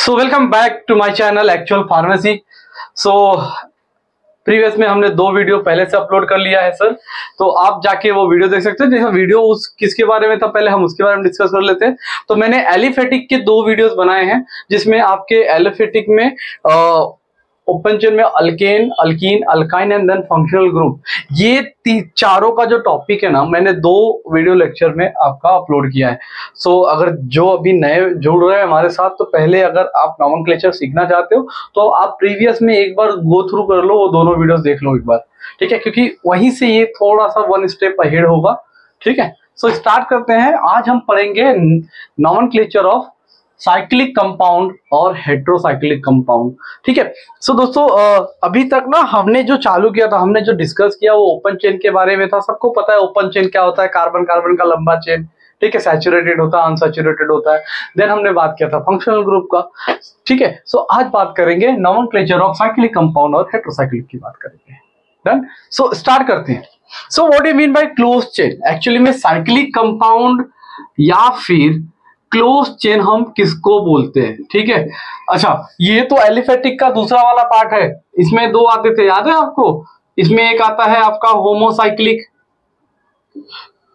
So welcome back to my channel actual pharmacy. So previous में हमने 2 video पहले से अपलोड कर लिया है सर, तो आप जाके वो वीडियो देख सकते हैं। जैसा वीडियो उस किसके बारे में था पहले हम उसके बारे में डिस्कस कर लेते हैं। तो मैंने एलिफेटिक के 2 वीडियोस बनाए हैं, जिसमें आपके एलिफेटिक में ओपन चेन में alkane, alkene, alkyne and then functional group, ये चारों का जो टॉपिक है ना, मैंने 2 वीडियो लेक्चर में आपका अपलोड किया है। सो अगर जो अभी नए जुड़ रहे हैं हमारे साथ, तो पहले अगर आप नॉमेनक्लेचर सीखना चाहते हो तो आप प्रीवियस में एक बार गो थ्रू कर लो, वो दोनों वीडियोस देख लो एक बार, ठीक है, क्योंकि वहीं से ये थोड़ा सा 1 स्टेप अहेड होगा, ठीक है। सो स्टार्ट करते हैं। आज हम पढ़ेंगे नॉमेनक्लेचर ऑफ साइक्लिक कंपाउंड और हेट्रोसाइक्लिक कंपाउंड, ठीक है। सो दोस्तों अभी तक ना हमने जो चालू किया था, हमने जो डिस्कस किया वो ओपन चेन के बारे में था। सबको पता है ओपन चेन क्या होता है, कार्बन कार्बन का लंबा चेन, ठीक है, सैचुरेटेड होता है, अनसैचुरेटेड होता है। देन हमने बात किया था फंक्शनल ग्रुप का, ठीक है। सो आज बात करेंगे नॉमेनक्लेचर ऑफ साइक्लिक कंपाउंड और हेट्रोसाइक्लिक की बात करेंगे। डन। सो स्टार्ट करते हैं। So what do you mean by close chain? Actually में साइक्लिक कंपाउंड या फिर क्लोज चेन हम किसको बोलते हैं, ठीक है। अच्छा, ये तो एलिफेटिक का दूसरा वाला पार्ट है, इसमें 2 आते थे, याद है आपको? इसमें एक आता है आपका होमोसाइक्लिक,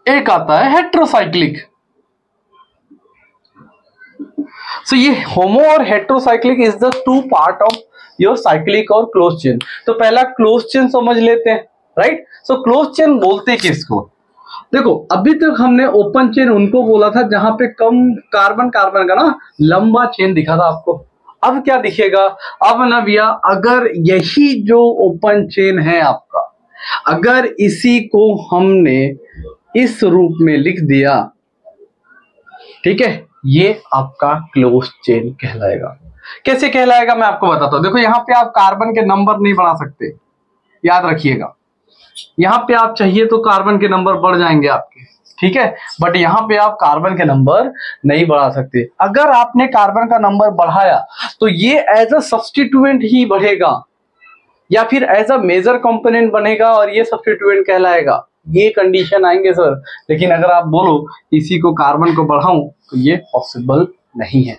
एक आता है हेट्रोसाइक्लिक। सो ये होमो और heterocyclic is the 2 part of your cyclic और क्लोज चेन। तो पहला क्लोज चेन समझ लेते हैं, राइट। सो क्लोज चेन बोलते किसको? देखो, अभी तक हमने ओपन चेन उनको बोला था जहां पे कम कार्बन कार्बन का ना लंबा चेन दिखा था आपको। अब क्या दिखेगा? अब ना भैया, अगर यही जो ओपन चेन है आपका, अगर इसी को हमने इस रूप में लिख दिया, ठीक है, ये आपका क्लोज चेन कहलाएगा। कैसे कहलाएगा मैं आपको बताता हूं। देखो, यहां पे आप कार्बन के नंबर नहीं बढ़ा सकते, याद रखिएगा। यहां पे आप चाहिए तो कार्बन के नंबर बढ़ जाएंगे आपके, ठीक है, बट यहां पे आप कार्बन के नंबर नहीं बढ़ा सकते। अगर आपने कार्बन का नंबर बढ़ाया तो ये एज अ सब्स्टिट्यूएंट ही बढ़ेगा या फिर एज अ मेजर कंपोनेंट बनेगा और ये सब्स्टिट्यूएंट कहलाएगा। ये कंडीशन आएंगे सर, लेकिन अगर आप बोलो इसी को कार्बन को बढ़ाऊं तो ये पॉसिबल नहीं है।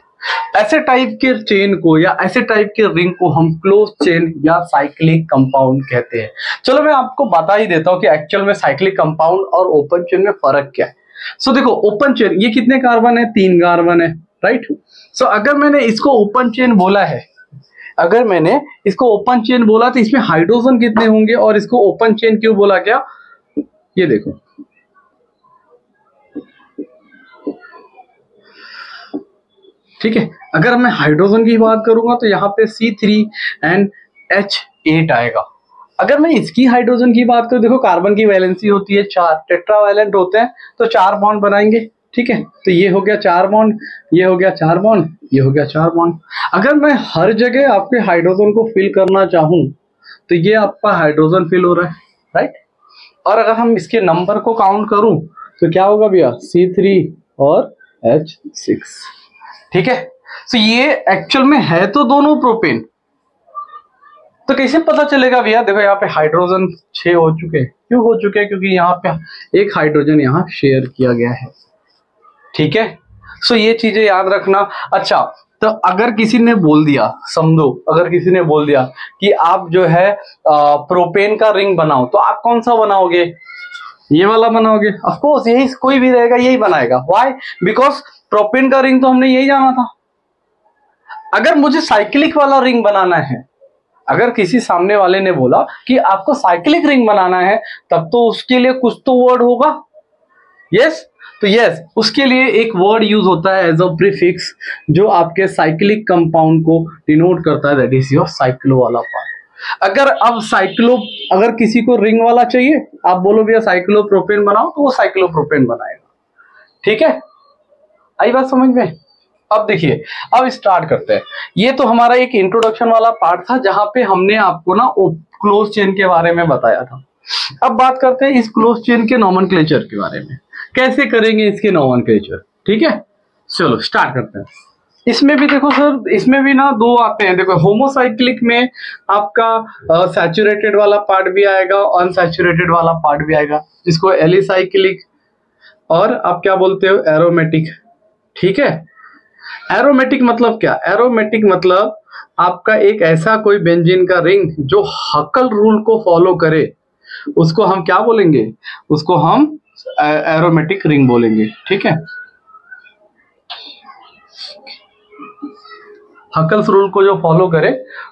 ऐसे टाइप के चेन को या ऐसे टाइप के रिंग को हम क्लोज चेन या साइक्लिक कंपाउंड कहते हैं। चलो मैं आपको बता ही देता हूं कि एक्चुअल में साइक्लिक कंपाउंड और ओपन चेन में फर्क क्या है। सो देखो, ओपन चेन ये कितने कार्बन है? 3 कार्बन है, राइट। सो अगर मैंने इसको ओपन चेन बोला है, अगर मैंने इसको ओपन चेन बोला तो इसमें हाइड्रोजन कितने होंगे? और इसको ओपन चेन क्यों बोला गया, ये देखो, ठीक है। अगर मैं हाइड्रोजन की बात करूंगा तो यहाँ पे C3H8 आएगा। अगर मैं इसकी हाइड्रोजन की बात करूं, देखो कार्बन की वैलेंसी होती है 4, टेट्रावैलेंट होते हैं तो 4 बॉन्ड बनाएंगे, ठीक है। तो ये हो गया 4 बॉन्ड, ये हो गया 4 बॉन्ड, ये हो गया 4 बॉन्ड। अगर मैं हर जगह आपके हाइड्रोजन को फिल करना चाहूं तो ये आपका हाइड्रोजन फिल हो रहा है, राइट। और अगर हम इसके नंबर को काउंट करूं तो क्या होगा भैया? C3 और H6, ठीक है। तो ये एक्चुअल में है तो दोनों प्रोपेन। तो कैसे पता चलेगा भैया? देखो यहाँ पे हाइड्रोजन 6 हो चुके हैं। क्यों हो चुके हैं? क्योंकि यहाँ पे एक हाइड्रोजन यहाँ शेयर किया गया है, ठीक है। सो ये चीजें याद रखना। अच्छा, तो अगर किसी ने बोल दिया, समझो अगर किसी ने बोल दिया कि आप जो है प्रोपेन का रिंग बनाओ, तो आप कौन सा बनाओगे? ये वाला बनाओगे। ऑफ कोर्स यही, कोई भी रहेगा यही बनाएगा। व्हाई? बिकॉज प्रोपेन का रिंग तो हमने यही जाना था। अगर मुझे साइक्लिक वाला रिंग बनाना है, अगर किसी सामने वाले ने बोला कि आपको साइक्लिक रिंग बनाना है, तब तो उसके लिए कुछ तो वर्ड होगा। यस, तो यस, उसके लिए एक वर्ड यूज होता है एज अ प्रीफिक्स, जो आपके साइक्लिक कंपाउंड को डिनोट करता है, दैट इज योर साइक्लो वाला पार्ट। अगर अब साइक्लो, अगर किसी को रिंग वाला चाहिए, आप बोलो भैया साइक्लोप्रोपेन बनाओ, तो वो साइक्लोप्रोपेन बनाएगा, ठीक है। आई बात समझ में? अब देखिए, अब स्टार्ट करते हैं। ये तो हमारा एक इंट्रोडक्शन वाला पार्ट था जहां पे हमने आपको ना क्लोज चेन के बारे में बताया था। अब बात करते हैं इस क्लोज चेन के नॉमेनक्लेचर के बारे में, कैसे करेंगे इसके नॉमेनक्लेचर, ठीक है। चलो स्टार्ट करते हैं। इसमें भी देखो सर, इसमें भी ना 2 आते हैं। देखो, होमोसाइक्लिक में आपका सैचुरेटेड वाला पार्ट भी आएगा, अनसैचुरेटेड वाला पार्ट भी आएगा, जिसको एलिसाइक्लिक और आप क्या बोलते हो, एरोमेटिक, ठीक है। एरोमेटिक मतलब क्या? एरोमेटिक मतलब आपका एक ऐसा कोई बेंजीन का रिंग जो हकल रूल को फॉलो करे, उसको हम क्या बोलेंगे? उसको हम एरोमेटिक रिंग बोलेंगे। ठीक है, हकल्स रूल को जो फॉलो करे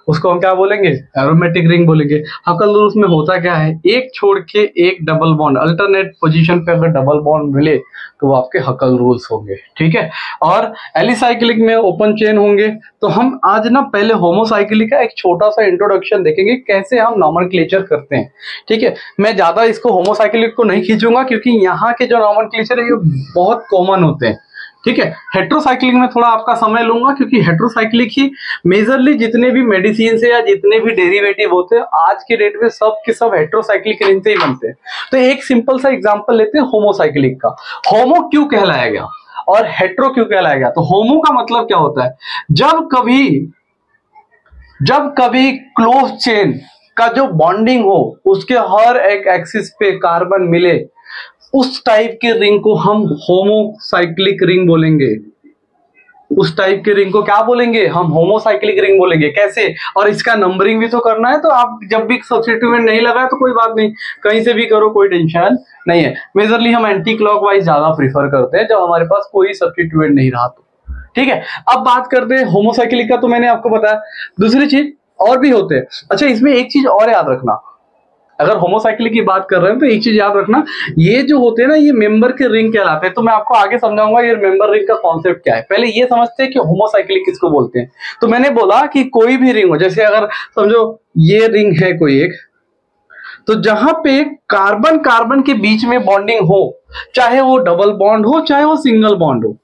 उसको हम क्या बोलेंगे? एरोमेटिक रिंग बोलेंगे। हकल रूल्स में होता क्या है, एक छोड़ के एक डबल बॉन्ड, अल्टरनेट पोजीशन पे अगर डबल बॉन्ड मिले तो वो आपके हकल रूल्स होंगे। ठीक है, और एलिसाइक्लिक में ओपन चेन होंगे। तो हम आज ना पहले होमोसाइक्लिक का एक छोटा सा इंट्रोडक्शन देखेंगे, कैसे हम नॉमेनक्लेचर करते हैं। ठीक है, मैं ज्यादा इसको होमोसाइक्लिक को नहीं खींचूंगा क्योंकि यहाँ के जो नॉमेनक्लेचर है ये बहुत कॉमन होते हैं। ठीक है, हेट्रोसाइक्लिक में थोड़ा आपका समय लूंगा क्योंकि हेट्रोसाइक्लिक ही मेजरली जितने भी मेडिसिन से या जितने भी डेरिवेटिव होते हैं आज के डेट में सब के सब हेट्रोसाइक्लिक रिंग से ही बनते हैं। तो एक सिंपल सा एग्जांपल लेते हैं होमोसाइक्लिक का। होमो क्यों कहलाया गया और हेट्रो क्यों कहलाया गया? तो होमो का मतलब क्या होता है, जब कभी क्लोज चेन का जो बॉन्डिंग हो उसके हर एक एक्सिस पे कार्बन मिले, उस टाइप के रिंग को हम होमोसाइक्लिक रिंग बोलेंगे। उस टाइप के रिंग को क्या बोलेंगे? हम होमोसाइक्लिक रिंग बोलेंगे। कैसे? और इसका नंबरिंग भी तो करना है, तो आप जब भी सब्स्टिट्यूएंट नहीं लगाए तो कोई बात नहीं, कहीं से भी करो, कोई टेंशन नहीं है। मेजरली हम एंटी क्लॉकवाइज ज्यादा प्रीफर करते हैं जब हमारे पास कोई सब्स्टिट्यूएंट नहीं रहा तो। ठीक है, अब बात करते हैं होमोसाइक्लिक का, तो मैंने आपको बताया। दूसरी चीज और भी होते हैं। अच्छा, इसमें एक चीज और याद रखना, अगर होमोसाइक्लिक की बात कर रहे हैं तो एक चीज याद रखना, ये जो होते हैं ना ये मेंबर के रिंग कहलाते हैं। तो मैं आपको आगे समझाऊंगा ये मेंबर रिंग का कॉन्सेप्ट क्या है। पहले ये समझते हैं कि होमोसाइक्लिक किसको बोलते हैं। तो मैंने बोला कि कोई भी रिंग हो, जैसे अगर समझो ये रिंग है कोई एक, तो जहां पे कार्बन कार्बन के बीच में बॉन्डिंग हो, चाहे वो डबल बॉन्ड हो चाहे वो सिंगल बॉन्ड हो,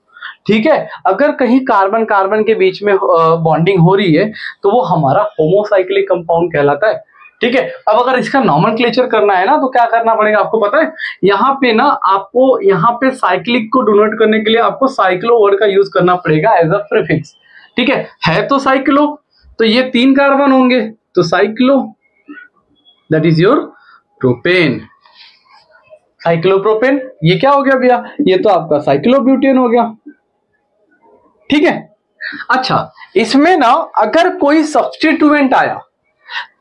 ठीक है, अगर कहीं कार्बन कार्बन के बीच में बॉन्डिंग हो रही है तो वो हमारा होमोसाइक्लिक कंपाउंड कहलाता है। ठीक है, अब अगर इसका नॉमेनक्लेचर करना है ना तो क्या करना पड़ेगा आपको पता है? यहाँ पे ना आपको यहाँ पे साइक्लिक को डिनोट करने के लिए आपको साइक्लो वर्ड का यूज करना पड़ेगा एज अ प्रीफिक्स। ठीक है तो साइक्लो, तो ये 3 कार्बन होंगे तो cyclo, that is your propane. Cyclopropane, ये क्या हो गया भैया? ये तो आपका साइक्लोब्यूटेन हो गया। ठीक है, अच्छा इसमें ना अगर कोई सब्स्टिट्यूएंट आया,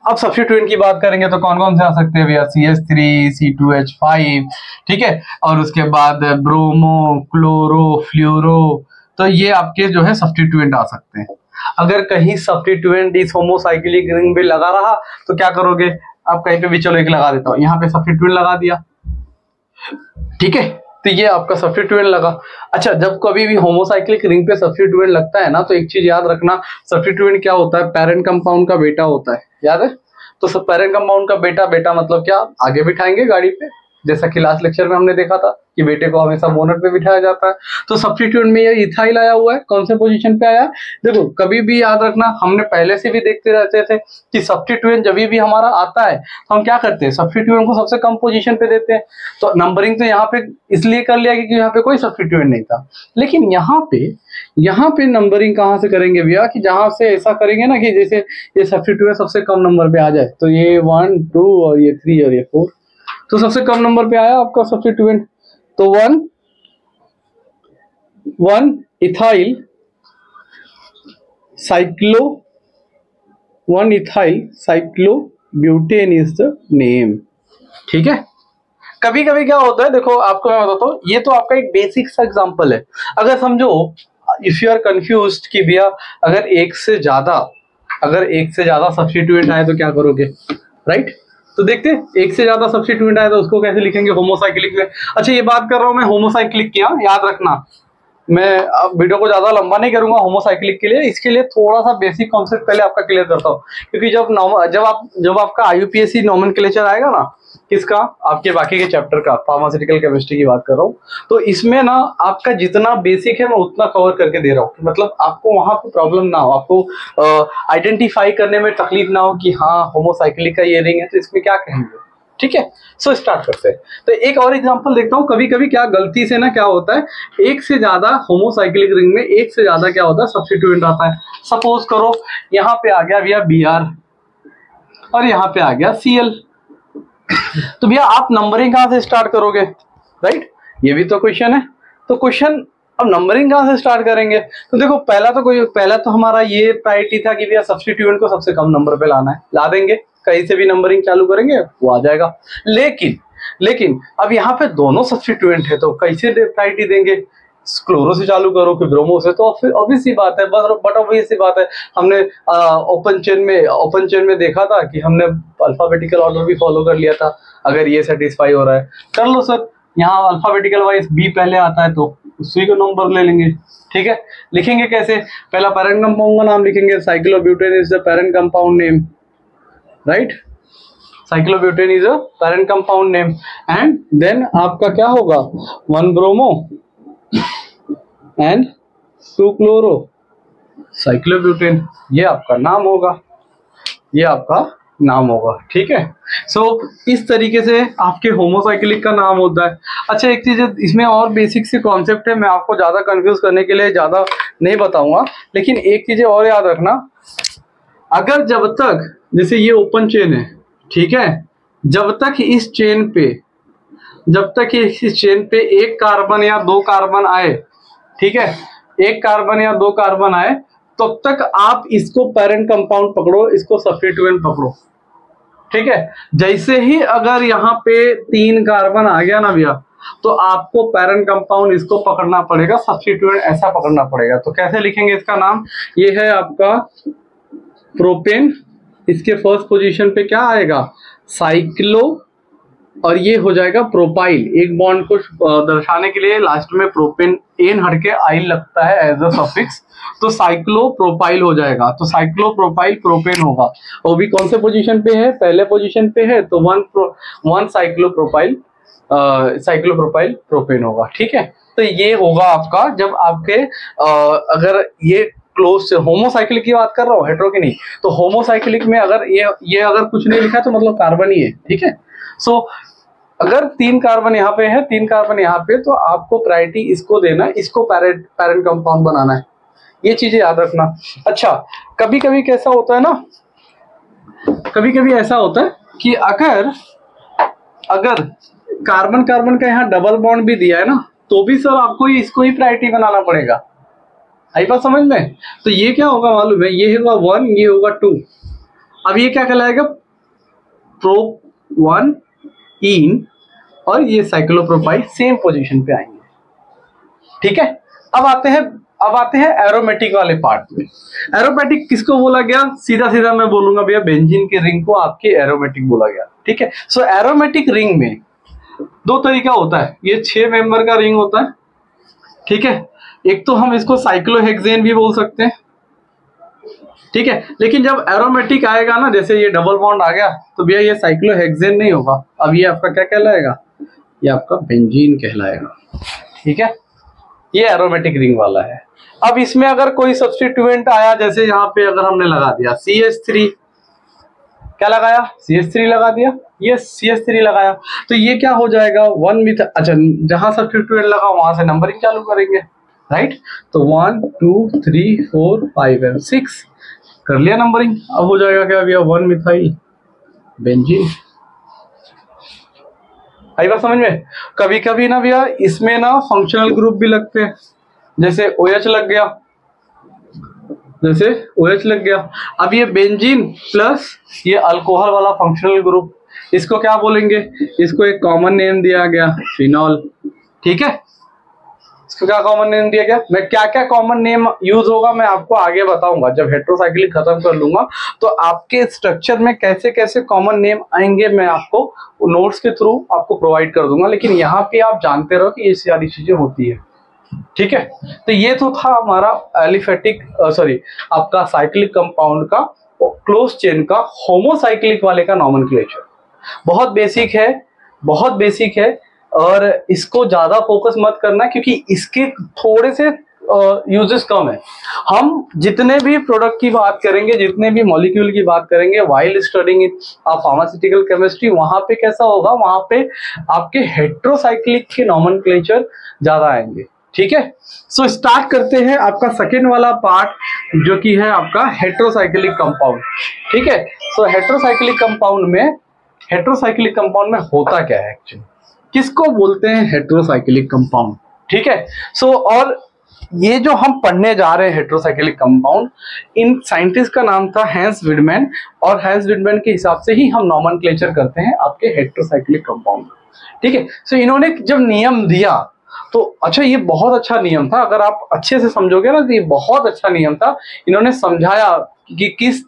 अब सब्स्टिट्यूएंट की बात करेंगे तो कौन कौन से आ सकते हैं भैया? CH3, C2H5, ठीक है, और उसके बाद ब्रोमो, क्लोरो, फ्लोरो, तो ये आपके जो है सब्स्टिट्यूएंट आ सकते हैं। अगर कहीं सब्स्टिट्यूएंट इस होमोसाइक्लिक रिंग पे लगा रहा तो क्या करोगे? आप कहीं पे भी, चलो एक लगा देता हूं, यहाँ पे सब्स्टिट्यूएंट लगा दिया। ठीक है, तो ये आपका सब्स्टिट्यूएंट लगा। अच्छा, जब कभी भी होमोसाइक्लिक रिंग पे सब्स्टिट्यूएंट लगता है ना तो एक चीज याद रखना, सब्स्टिट्यूएंट क्या होता है? पेरेंट कंपाउंड का बेटा होता है, याद है? तो सब पेरेंट कंपाउंड का बेटा, बेटा मतलब क्या? आगे बिठाएंगे गाड़ी पे, जैसा कि लास्ट लेक्चर में हमने देखा था कि बेटे को हमेशा बोनट पे बिठाया जाता है। तो सब्स्टिट्यूएंट में ये इथाइल आया हुआ है, कौन से पोजीशन पे आया है? देखो कभी भी याद रखना, हमने पहले से भी देखते रहते थे कि सब्स्टिट्यूएंट जब भी हमारा आता है तो हम क्या करते हैं? सब्स्टिट्यूएंट को सबसे कम पोजीशन पे देते हैं। तो नंबरिंग तो यहाँ पे इसलिए कर लिया क्योंकि यहाँ पे कोई सब्स्टिट्यूएंट नहीं था। लेकिन यहाँ पे नंबरिंग कहाँ से करेंगे भैया? कि जहां से ऐसा करेंगे ना कि जैसे ये सब्स्टिट्यूएंट सबसे कम नंबर पे आ जाए, तो ये 1, 2 और ये 3 और ये 4, तो सबसे कम नंबर पे आया आपका सब्स्टिट्यूएंट, तो 1 ethyl cyclobutane is the name. ठीक है, कभी कभी क्या होता है, देखो आपको मैं बताता हूँ, ये तो आपका एक बेसिक सा एग्जांपल है। अगर समझो इफ यू आर कंफ्यूज्ड कि भैया अगर एक से ज्यादा सब्स्टिट्यूएंट आए तो क्या करोगे, राइट? तो देखते हैं, एक से ज्यादा सब्स्टिट्यूएंट आए तो उसको कैसे लिखेंगे होमोसाइक्लिक में। अच्छा, ये बात कर रहा हूं मैं होमोसाइक्लिक की, याद रखना मैं अब वीडियो को ज्यादा लंबा नहीं करूंगा होमोसाइक्लिक के लिए। इसके लिए थोड़ा सा बेसिक कॉन्सेप्ट पहले आपका क्लियर करता हूँ, क्योंकि जब आपका IUPAC नॉमेनक्लेचर आएगा ना, किसका? आपके बाकी के चैप्टर का, फार्मास्यूटिकल केमिस्ट्री की बात कर रहा हूँ, तो इसमें ना आपका जितना बेसिक है मैं उतना कवर करके दे रहा हूँ, मतलब आपको वहां पे प्रॉब्लम ना हो, आपको आइडेंटिफाई करने में तकलीफ ना हो कि हाँ होमोसाइक्लिक का ये रिंग है तो इसमें क्या कहेंगे। ठीक है, सो स्टार्ट करते हैं। तो एक और एग्जांपल देखता हूँ, कभी कभी क्या गलती से ना क्या होता है, एक से ज्यादा होमोसाइक्लिक रिंग में एक से ज्यादा क्या होता है? सब्स्टिट्यूएंट आता है। सपोज करो यहाँ पे आ गया भैया Br और यहाँ पे आ गया Cl, तो भैया आप नंबरिंग कहां से स्टार्ट करोगे, राइट? ये भी तो क्वेश्चन है। तो क्वेश्चन अब नंबरिंग कहाँ से स्टार्ट करेंगे? तो देखो पहला तो हमारा ये प्रायोरिटी था कि भैया सब्स्टिट्यूएंट को सबसे कम नंबर पे लाना है, ला देंगे, कहीं से भी नंबरिंग चालू करेंगे वो आ जाएगा। लेकिन अब यहाँ पे दोनों सब्स्टिट्यूएंट है तो कैसे प्रायोरिटी देंगे? क्लोरो से चालू करो कि ब्रोमो से, तो फिर ऑब्वियस सी बात है, बट ऑब्वियस सी बात है, हमने ओपन चेन में देखा था कि हमने अल्फाबेटिकल ऑर्डर भी फॉलो कर लिया था। अगर ये सेटिस्फाई हो रहा है कर लो सर, यहाँ अल्फाबेटिकल वाइज बी पहले आता है तो उसी को नंबर ले लेंगे। ठीक है, लिखेंगे कैसे? पहला पैरेंट कंपाउंड का नाम लिखेंगे, cyclobutane is the parent compound name, right? Cyclobutane is a parent compound name and then आपका क्या होगा? 1 ब्रोमो एंड 2 क्लोरो साइक्लोब्यूटेन, ये आपका नाम होगा, ये आपका नाम होगा। ठीक है, सो इस तरीके से आपके होमोसाइक्लिक का नाम होता है। अच्छा, एक चीज इसमें और बेसिक सी कॉन्सेप्ट है, मैं आपको ज्यादा कंफ्यूज करने के लिए ज्यादा नहीं बताऊंगा, लेकिन एक चीज और याद रखना, अगर जब तक जैसे ये ओपन चेन है, ठीक है, जब तक इस चेन पे एक कार्बन या 2 कार्बन आए, ठीक है, एक कार्बन या 2 कार्बन आए, तब तक आप इसको पैरेंट कंपाउंड पकड़ो, इसको सब्स्टिट्यूएंट पकड़ो। ठीक है, जैसे ही अगर यहाँ पे 3 कार्बन आ गया ना भैया, तो आपको पैरेंट कंपाउंड इसको पकड़ना पड़ेगा, सब्स्टिट्यूएंट ऐसा पकड़ना पड़ेगा। तो कैसे लिखेंगे इसका नाम? ये है आपका प्रोपेन, इसके फर्स्ट पोजीशन पे क्या आएगा? साइक्लो, और ये हो जाएगा प्रोपाइल। एक बॉन्ड को दर्शाने के लिए लास्ट में प्रोपेन एन हट के आइल लगता है एज अ सफिक्स, तो साइक्लो प्रोपाइल हो जाएगा। तो साइक्लो प्रोपाइल प्रोपेन होगा, वो भी कौन से पोजीशन पे है? पहले पोजीशन पे है, तो वन साइक्लो प्रोपाइल प्रोपेन होगा। ठीक है, तो ये होगा आपका जब आपके अगर ये क्लोज से होमोसाइक्लिक की बात कर रहा हूँ, हेटेरो की नहीं, तो होमोसाइक्लिक में अगर ये अगर कुछ नहीं लिखा तो मतलब कार्बन ही है। ठीक है, सो अगर 3 कार्बन यहाँ पे है, 3 कार्बन यहाँ पे, तो आपको प्रायोरिटी इसको देना है, इसको पैरेंट कंपाउंड बनाना है, ये चीजें याद रखना। अच्छा, कभी कभी कैसा होता है ना, कभी कभी ऐसा होता है कि अगर कार्बन कार्बन का यहाँ डबल बॉन्ड भी दिया है ना, तो भी सर आपको इसको ही प्रायोरिटी बनाना पड़ेगा। आई बात समझ में? तो ये क्या होगा मालूम है? ये होगा 1, ये होगा 2, अब ये क्या कहलाएगा? प्रोप 1 इन, और ये साइक्लोप्रोपाइल सेम पोजीशन पे आएंगे। ठीक है, अब आते हैं एरोमेटिक वाले पार्ट में। एरोमेटिक किसको बोला गया? सीधा मैं बोलूंगा भैया, बेंजीन के रिंग को आपके एरोमेटिक बोला गया। ठीक है, सो एरोमेटिक रिंग में 2 तरीका होता है, ये 6 मेंबर का रिंग होता है। ठीक है, एक तो हम इसको साइक्लोहेक्सेन भी बोल सकते हैं। ठीक है, लेकिन जब एरोमेटिक आएगा ना, जैसे ये डबल बॉन्ड आ गया, तो भैया ये साइक्लोहेक्सेन नहीं होगा, अब ये आपका क्या कहलाएगा? ये आपका बेंजीन कहलाएगा। ठीक है, ये एरोमेटिक रिंग वाला है। अब इसमें अगर कोई सब्स्टिट्यूएंट आया, जैसे यहाँ पे अगर हमने लगा दिया CH3, क्या लगाया? CH3 लगा दिया, ये CH3 लगाया, तो ये क्या हो जाएगा? 1 मिथ, अच्छा, जहां सब्स्टिट्यूएंट लगा वहां से नंबरिंग चालू करेंगे, राइट? तो 1 2 3 4 5 एंड 6 कर लिया नंबरिंग। अब हो जाएगा क्या भैया? 1 मिथाइल बेंजीन। आई बात समझ में? कभी कभी ना भैया इसमें ना फंक्शनल ग्रुप भी लगते हैं, जैसे OH लग गया, अब ये बेंजीन प्लस ये अल्कोहल वाला फंक्शनल ग्रुप, इसको क्या बोलेंगे? इसको एक कॉमन नेम दिया गया, फिनॉल। ठीक है, इसको क्या कॉमन नेम दिया गया? मैं क्या क्या कॉमन नेम यूज होगा मैं आपको आगे बताऊंगा, जब हेटेरोसाइक्लिक खत्म कर लूंगा तो आपके स्ट्रक्चर में कैसे कैसे कॉमन नेम आएंगे मैं आपको नोट्स के थ्रू आपको प्रोवाइड कर दूंगा, लेकिन यहाँ पे आप जानते रहो कि ये सारी चीजें होती है। ठीक है, तो ये तो था हमारा एलिफेटिक आपका साइक्लिक कंपाउंड का क्लोज चेन का होमोसाइक्लिक वाले का नॉमेनक्लेचर। बहुत बेसिक है और इसको ज्यादा फोकस मत करना, क्योंकि इसके थोड़े से यूजेस कम है। हम जितने भी प्रोडक्ट की बात करेंगे, जितने भी मॉलिक्यूल की बात करेंगे while studying in pharmaceutical chemistry, वहां पे कैसा होगा? वहां पे आपके हेटेरोसाइक्लिक के नॉमेनक्लेचर ज्यादा आएंगे। ठीक है, सो स्टार्ट करते हैं आपका सेकेंड वाला पार्ट, जो कि है आपका हेटेरोसाइक्लिक कंपाउंड। ठीक है, सो हेटेरोसाइक्लिक कंपाउंड में होता क्या है एक्चुअली? किसको बोलते हैं हेटेरोसाइक्लिक कंपाउंड? ठीक है। सो और ये जो हम पढ़ने जा रहे हैं हेट्रोसाइक्लिक कंपाउंड, इन साइंटिस्ट का नाम था हैंस विडमैन, और हैंस विडमैन के हिसाब से ही हम नॉमेनक्लेचर करते हैं आपके हेट्रोसाइक्लिक कंपाउंड, ठीक है। सो इन्होंने जब नियम दिया तो अच्छा, ये बहुत अच्छा नियम था, अगर आप अच्छे से समझोगे ना तो ये बहुत अच्छा नियम था। इन्होंने समझाया कि किस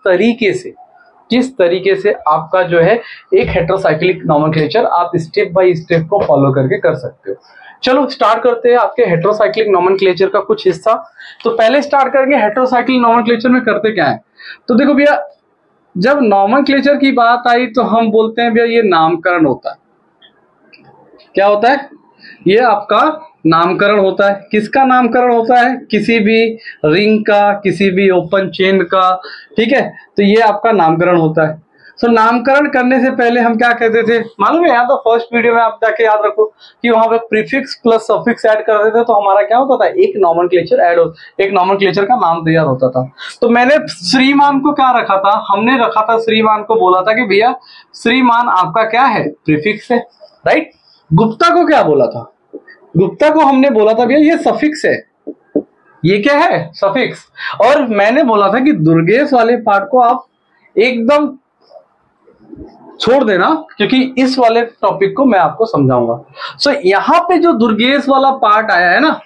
तरीके से आपका जो है एक हेट्रोसाइक्लिक नॉमेनक्लेचर आप स्टेप बाय स्टेप को फॉलो करके कर सकते हो। चलो स्टार्ट करते हैं आपके हेट्रोसाइक्लिक नॉमेनक्लेचर का कुछ हिस्सा। तो पहले स्टार्ट करेंगे हेट्रोसाइक्लिक नॉमेनक्लेचर में करते क्या है। तो देखो भैया, जब नॉमेनक्लेचर की बात आई तो हम बोलते हैं भैया ये नामकरण होता है। क्या होता है? ये आपका नामकरण होता है। किसका नामकरण होता है? किसी भी रिंग का, किसी भी ओपन चेन का, ठीक है। तो ये आपका नामकरण होता है। सो नामकरण करने से पहले हम क्या कहते थे मालूम है? यहाँ तो फर्स्ट वीडियो में आप जाके याद रखो कि वहां पे प्रीफिक्स प्लस सफिक्स ऐड करते थे तो हमारा क्या होता था, एक नॉमेनक्लेचर एक नॉमेनक्लेचर का नाम तैयार होता था। तो मैंने श्रीमान को क्या रखा था, हमने रखा था श्रीमान को, बोला था कि भैया श्रीमान आपका क्या है, प्रीफिक्स है, राइट। गुप्ता को क्या बोला था? गुप्ता को हमने बोला था भैया ये सफिक्स है, ये क्या है, सफिक्स। और मैंने बोला था कि दुर्गेश वाले पार्ट को आप एकदम छोड़ देना, क्योंकि इस वाले टॉपिक को मैं आपको समझाऊंगा। सो यहाँ पे जो दुर्गेश वाला पार्ट आया है ना,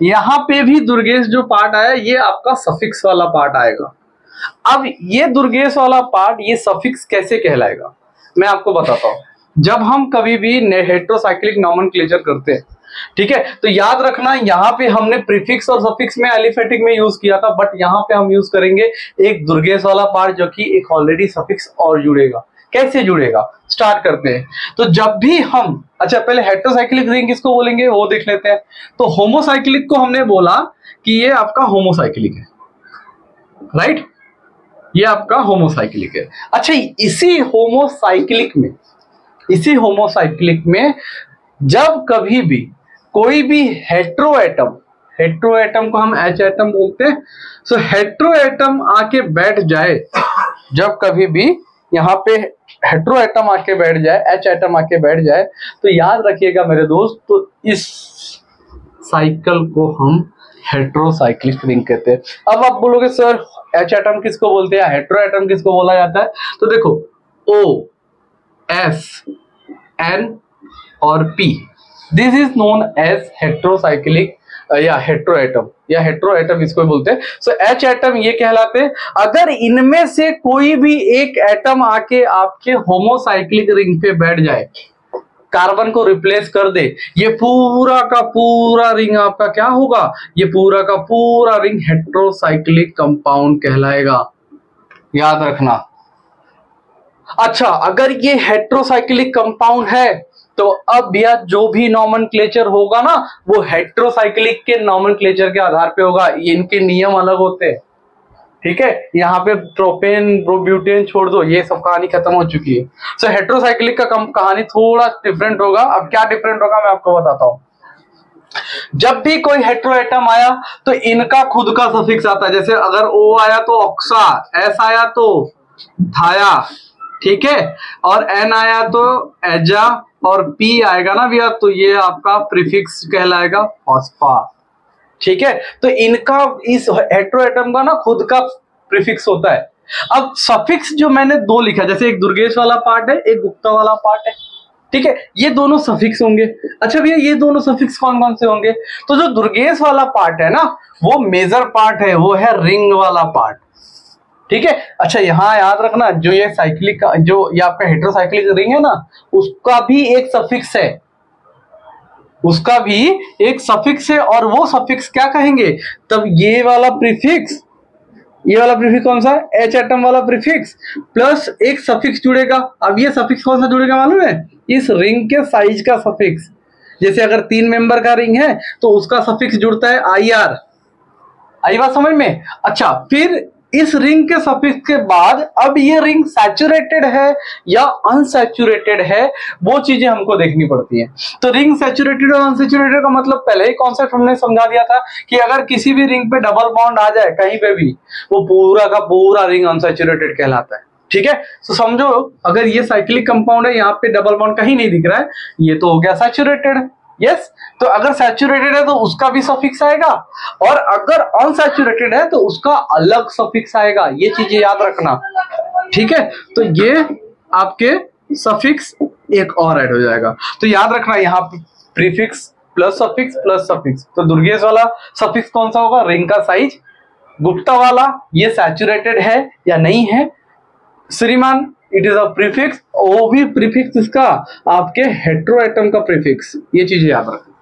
यहाँ पे भी दुर्गेश जो पार्ट आया ये आपका सफिक्स वाला पार्ट आएगा। अब ये दुर्गेश वाला पार्ट, ये सफिक्स कैसे कहलाएगा मैं आपको बताता हूँ। जब हम कभी भी हेट्रोसाइक्लिक नॉमेनक्लेचर करते हैं, ठीक है, तो याद रखना यहाँ पे हमने प्रीफिक्स और सफिक्स में एलिफेटिक में यूज किया था, बट यहाँ पे हम यूज करेंगे एक दुर्गेश वाला पार्ट जो कि एक ऑलरेडी सफिक्स और जुड़ेगा। कैसे जुड़ेगा, स्टार्ट करते हैं। तो जब भी हम, अच्छा पहले हेट्रोसाइक्लिक रिंग किसको बोलेंगे वो देख लेते हैं। तो होमोसाइक्लिक को हमने बोला कि ये आपका होमोसाइक्लिक है, राइट, ये आपका होमोसाइक्लिक है। अच्छा, इसी होमोसाइक्लिक में जब कभी भी कोई भी हेट्रो एटम को हम एच एटम बोलते हैं, सो हेट्रो एटम आके बैठ जाए, जब कभी भी यहाँ पे हेट्रो एटम आके बैठ जाए, एच एटम आके बैठ जाए, तो याद रखिएगा मेरे दोस्त, तो इस साइकिल को हम हेट्रोसाइक्लिक रिंग कहते हैं। अब आप बोलोगे सर एच एटम किसको बोलते हैं, हेट्रो एटम किसको बोला जाता है? तो देखो O, S, N और P, this is known as heterocyclic या हेट्रो एटम इसको बोलते हैं। सो एच एटम ये कहलाते हैं। अगर इनमें से कोई भी एक एटम आके आपके होमोसाइक्लिक रिंग पे बैठ जाए, कार्बन को रिप्लेस कर दे, ये पूरा का पूरा रिंग आपका क्या होगा, ये पूरा का पूरा रिंग हेट्रोसाइक्लिक कंपाउंड कहलाएगा, याद रखना। अच्छा, अगर ये हेट्रोसाइक्लिक कंपाउंड है तो अब भैया जो भी नॉमेनक्लेचर होगा ना वो हेट्रोसाइक्लिक के नॉमेनक्लेचर के आधार पे होगा। इनके नियम अलग होते हैं, ठीक है। यहाँ पे प्रोपेन ब्यूटेन छोड़ दो, ये सब कहानी खत्म हो चुकी है। सो हेट्रोसाइक्लिक का कहानी थोड़ा डिफरेंट होगा। अब क्या डिफरेंट होगा मैं आपको बताता हूँ। जब भी कोई हेट्रो एटम आया तो इनका खुद का सफिक्स आता है। जैसे अगर O आया तो ऑक्सा, S आया तो थाया, ठीक है, और N आया तो एजा, और P आएगा ना भैया तो ये आपका प्रीफिक्स कहलाएगा फॉस्फा, ठीक है। तो इनका इस हेट्रो एटम का ना खुद का प्रीफिक्स होता है। अब सफिक्स जो मैंने दो लिखा, जैसे एक दुर्गेश वाला पार्ट है, एक गुप्ता वाला पार्ट है, ठीक है, ये दोनों सफिक्स होंगे। अच्छा भैया ये दोनों सफिक्स कौन कौन से होंगे? तो जो दुर्गेश वाला पार्ट है ना वो मेजर पार्ट है, वो है रिंग वाला पार्ट, ठीक है। अच्छा यहाँ याद रखना, जो ये साइक्लिक का जो ये आपका हेट्रोसाइक्लिक रिंग है ना, उसका भी एक सफिक्स है, उसका भी एक सफिक्स है। और वो सफिक्स क्या कहेंगे, तब ये वाला प्रीफिक्स कौन सा है, एच एटम वाला प्रीफिक्स प्लस एक सफिक्स जुड़ेगा। अब ये सफिक्स कौन सा जुड़ेगा मालूम है? इस रिंग के साइज का सफिक्स। जैसे अगर 3 मेंबर का रिंग है तो उसका सफिक्स जुड़ता है IR, आई बात समझ में? अच्छा, फिर इस रिंग के सफिक्स के बाद अब ये रिंग सैचुरेटेड है या अनसैचुरेटेड है, वो चीजें हमको देखनी पड़ती है। तो रिंग सैचुरेटेड और अनसैचुरेटेड का मतलब पहले ही कॉन्सेप्ट हमने समझा दिया था कि अगर किसी भी रिंग पे डबल बॉन्ड आ जाए कहीं पे भी, वो पूरा का पूरा रिंग अनसैचुरेटेड कहलाता है, ठीक है। तो समझो अगर ये साइक्लिक कंपाउंड है, यहाँ पे डबल बॉन्ड कहीं नहीं दिख रहा है, ये तो हो गया सैचुरेटेड, यस। तो अगर सैचुरेटेड है तो उसका भी सफिक्स आएगा, और अगर अनसैचुरेटेड है तो उसका अलग सफिक्स आएगा। ये चीजें याद रखना, ठीक है। तो ये आपके सफिक्स एक और ऐड हो जाएगा। तो याद रखना यहाँ prefix plus suffix plus suffix. तो दुर्गेश वाला सफिक्स कौन सा होगा? रिंग का साइज। गुप्ता वाला ये सैचुरेटेड है या नहीं है। श्रीमान इट इज अ प्रीफिक्स, वो भी प्रीफिक्स इसका आपके हेटेरोएटम का प्रीफिक्स। ये चीजें याद रखना,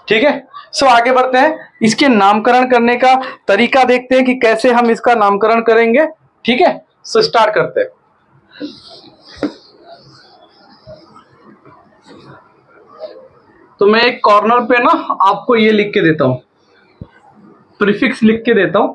ठीक है। सो आगे बढ़ते हैं, इसके नामकरण करने का तरीका देखते हैं कि कैसे हम इसका नामकरण करेंगे, ठीक है। सो स्टार्ट करते हैं। तो मैं एक कॉर्नर पे ना आपको ये लिख के देता हूं, प्रीफिक्स लिख के देता हूं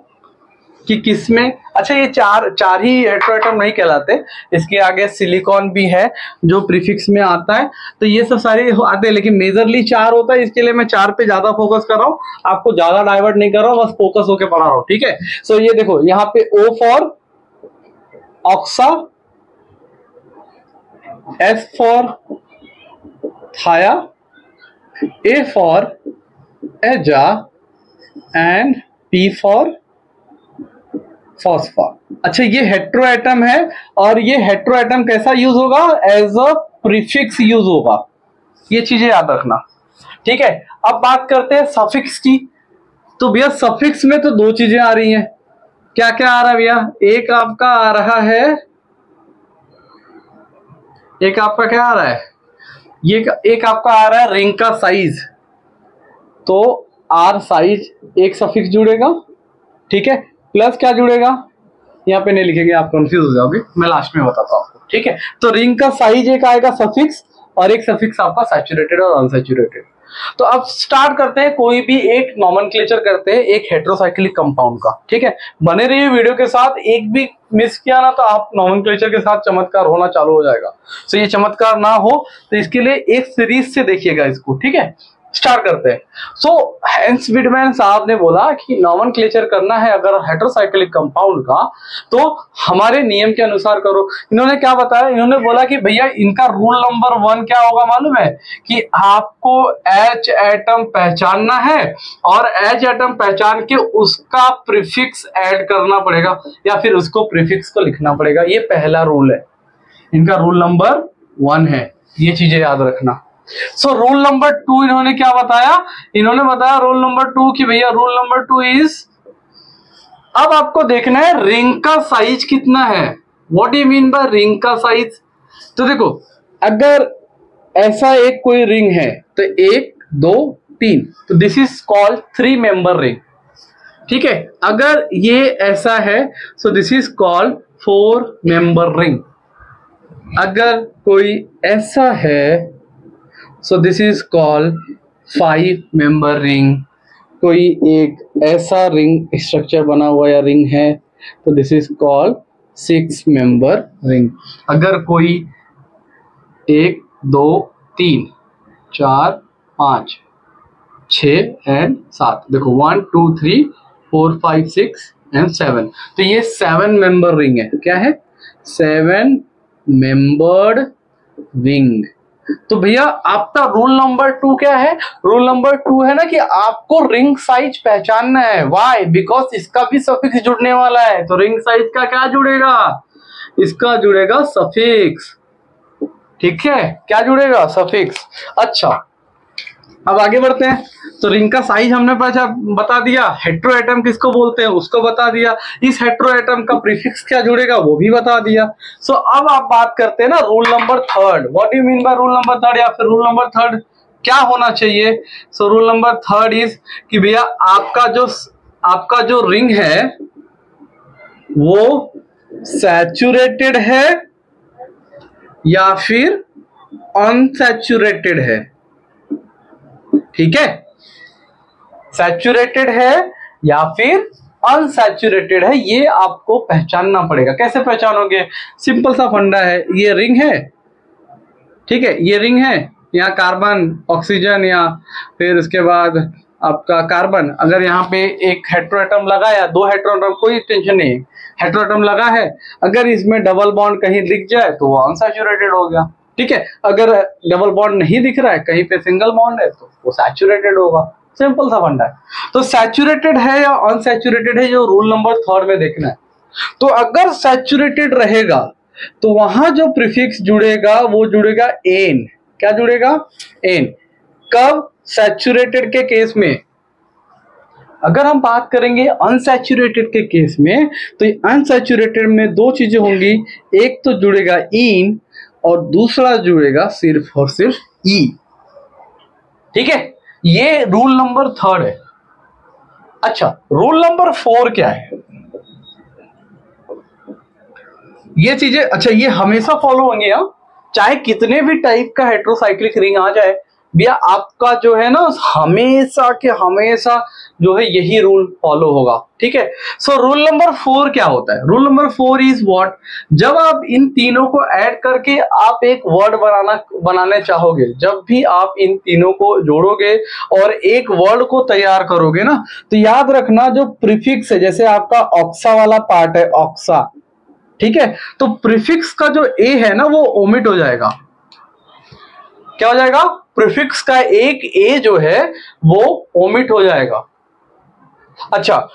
कि किसमें। अच्छा ये चार ही हेटेरोएटम नहीं कहलाते, इसके आगे सिलिकॉन भी है जो प्रीफिक्स में आता है। तो ये सब सारे आते हैं, लेकिन मेजरली 4 होता है, इसके लिए मैं 4 पे ज्यादा फोकस कर रहा हूं, आपको ज्यादा डाइवर्ट नहीं कर रहा हूं, बस फोकस होके पढ़ा रहा हूं, ठीक है। सो ये देखो यहाँ पे O फॉर ऑक्सा, S फॉर थाया, A फॉर एजा एंड P फॉर फॉस्फर। अच्छा ये हेटेरोएटम है, और ये हेटेरोएटम कैसा यूज होगा? एज अ प्रीफिक्स यूज होगा। ये चीजें याद रखना, ठीक है। अब बात करते हैं सफिक्स की। तो भैया सफिक्स में तो 2 चीजें आ रही हैं। क्या क्या आ रहा है भैया? एक आपका आ रहा है, एक आपका क्या आ रहा है? ये एक आपका आ रहा है रिंग का साइज। तो आर साइज एक सफिक्स जुड़ेगा, ठीक है। प्लस क्या जुड़ेगा? यहाँ पे नहीं लिखेंगे, आप कंफ्यूज हो जाओगे, मैं लास्ट में बताता हूँ आपको, ठीक है। तो रिंग का साइज एक आएगा सफिक्स, और एक सफिक्स आपका सैचुरेटेड और अनसैचुरेटेड। तो अब स्टार्ट करते हैं, कोई भी एक नॉमेनक्लेचर करते हैं एक हेटेरोसाइक्लिक कंपाउंड का, ठीक है। बने रहिए वीडियो के साथ, एक भी मिस किया ना तो आप नॉमेनक्लेचर के साथ चमत्कार होना चालू हो जाएगा। तो ये चमत्कार ना हो तो इसके लिए एक सीरीज से देखिएगा इसको, ठीक है। स्टार्ट करते हैं। सो हैंस विडमैन साहब ने बोला कि नॉमेनक्लेचर करना है अगर हेटेरोसाइक्लिक कंपाउंड का तो हमारे नियम के अनुसार करो। इन्होंने क्या बताया? इन्होंने बोला कि भैया इनका रूल नंबर 1 क्या होगा मालूम है? कि आपको H एटम पहचानना है, और H एटम पहचान के उसका प्रीफिक्स ऐड करना पड़ेगा, या फिर उसको प्रीफिक्स को लिखना पड़ेगा। ये पहला रूल है, इनका रूल नंबर 1 है। ये चीजें याद रखना। सो रूल नंबर 2 इन्होंने क्या बताया? इन्होंने बताया रूल नंबर 2 कि भैया रूल नंबर 2 इज, अब आपको देखना है रिंग का साइज कितना है। What do you mean by ring का साइज? तो देखो अगर ऐसा एक कोई रिंग है तो 1 2 3, तो this is called 3 member ring, ठीक है। अगर ये ऐसा है so this is called 4 member ring. अगर कोई ऐसा है so this is called 5 member ring. कोई एक ऐसा रिंग स्ट्रक्चर बना हुआ या रिंग है तो this is called 6 member ring. अगर कोई 1 2 3 4 5 6 एंड 7, देखो 1 2 3 4 5 6 एंड 7, तो ये 7 मेंबर रिंग है। क्या है? 7 मेंबर्ड रिंग। तो भैया आपका रूल नंबर 2 क्या है? रूल नंबर 2 है ना कि आपको रिंग साइज पहचानना है। व्हाई? बिकॉज इसका भी सफिक्स जुड़ने वाला है। तो रिंग साइज का क्या जुड़ेगा? इसका जुड़ेगा सफिक्स, ठीक है। क्या जुड़ेगा? सफिक्स। अच्छा अब आगे बढ़ते हैं। तो रिंग का साइज हमने बता दिया, हेटेरोएटम किसको बोलते हैं उसको बता दिया, इस हेटेरोएटम का प्रीफिक्स क्या जुड़ेगा वो भी बता दिया। सो अब आप बात करते हैं ना rule number 3। What do you mean by rule number 3 या फिर रूल नंबर 3 क्या होना चाहिए? सो रूल नंबर 3 इज कि भैया आपका जो रिंग है वो सैचुरेटेड है या फिर अनसैचुरेटेड है, ठीक है। सैचुरेटेड है या फिर अनसैचुरेटेड है, ये आपको पहचानना पड़ेगा। कैसे पहचानोगे? सिंपल सा फंडा है। ये रिंग है, ठीक है, ये रिंग है, यहाँ कार्बन ऑक्सीजन या फिर उसके बाद आपका कार्बन। अगर यहाँ पे एक हेटेरोएटम लगा या 2 हेटेरोएटम, कोई टेंशन नहीं, हेटेरोएटम लगा है, अगर इसमें डबल बॉन्ड कहीं दिख जाए तो वो अनसैचुरेटेड हो गया। ठीक है, अगर डबल बॉन्ड नहीं दिख रहा है, कहीं पे सिंगल बॉन्ड है, तो वो सैचुरेटेड होगा। सिंपल सा फंडा है। तो सैचुरेटेड है या अनसैचुरेटेड है, जो रूल नंबर 3 में देखना है। तो अगर सैचुरेटेड रहेगा तो वहां जो प्रीफिक्स जुड़ेगा वो जुड़ेगा एन। क्या जुड़ेगा? एन। कब? सैचुरेटेड के केस में। अगर हम बात करेंगे अनसैचुरेटेड के केस में, तो अनसैचुरेटेड में दो चीजें होंगी, एक तो जुड़ेगा इन और दूसरा जुड़ेगा सिर्फ और सिर्फ ई। ठीक है, ये रूल नंबर 3 है। अच्छा, रूल नंबर 4 क्या है? ये चीजें, अच्छा, ये हमेशा फॉलो होंगी। हम चाहे कितने भी टाइप का हेटेरोसाइक्लिक रिंग आ जाए भैया, आपका जो है ना हमेशा के हमेशा जो है यही रूल फॉलो होगा। ठीक है, सो रूल नंबर 4 क्या होता है? Rule number 4 is what? जब आप इन तीनों को ऐड करके आप एक वर्ड बनाने चाहोगे, जब भी आप इन तीनों को जोड़ोगे और एक वर्ड को तैयार करोगे ना, तो याद रखना जो प्रीफिक्स है, जैसे आपका ऑक्सा वाला पार्ट है, ऑक्सा, ठीक है, तो प्रीफिक्स का जो ए है ना वो ओमिट हो जाएगा। क्या हो जाएगा? प्रीफिक्स का एक ए जो है वो ओमिट हो जाएगा। अच्छा,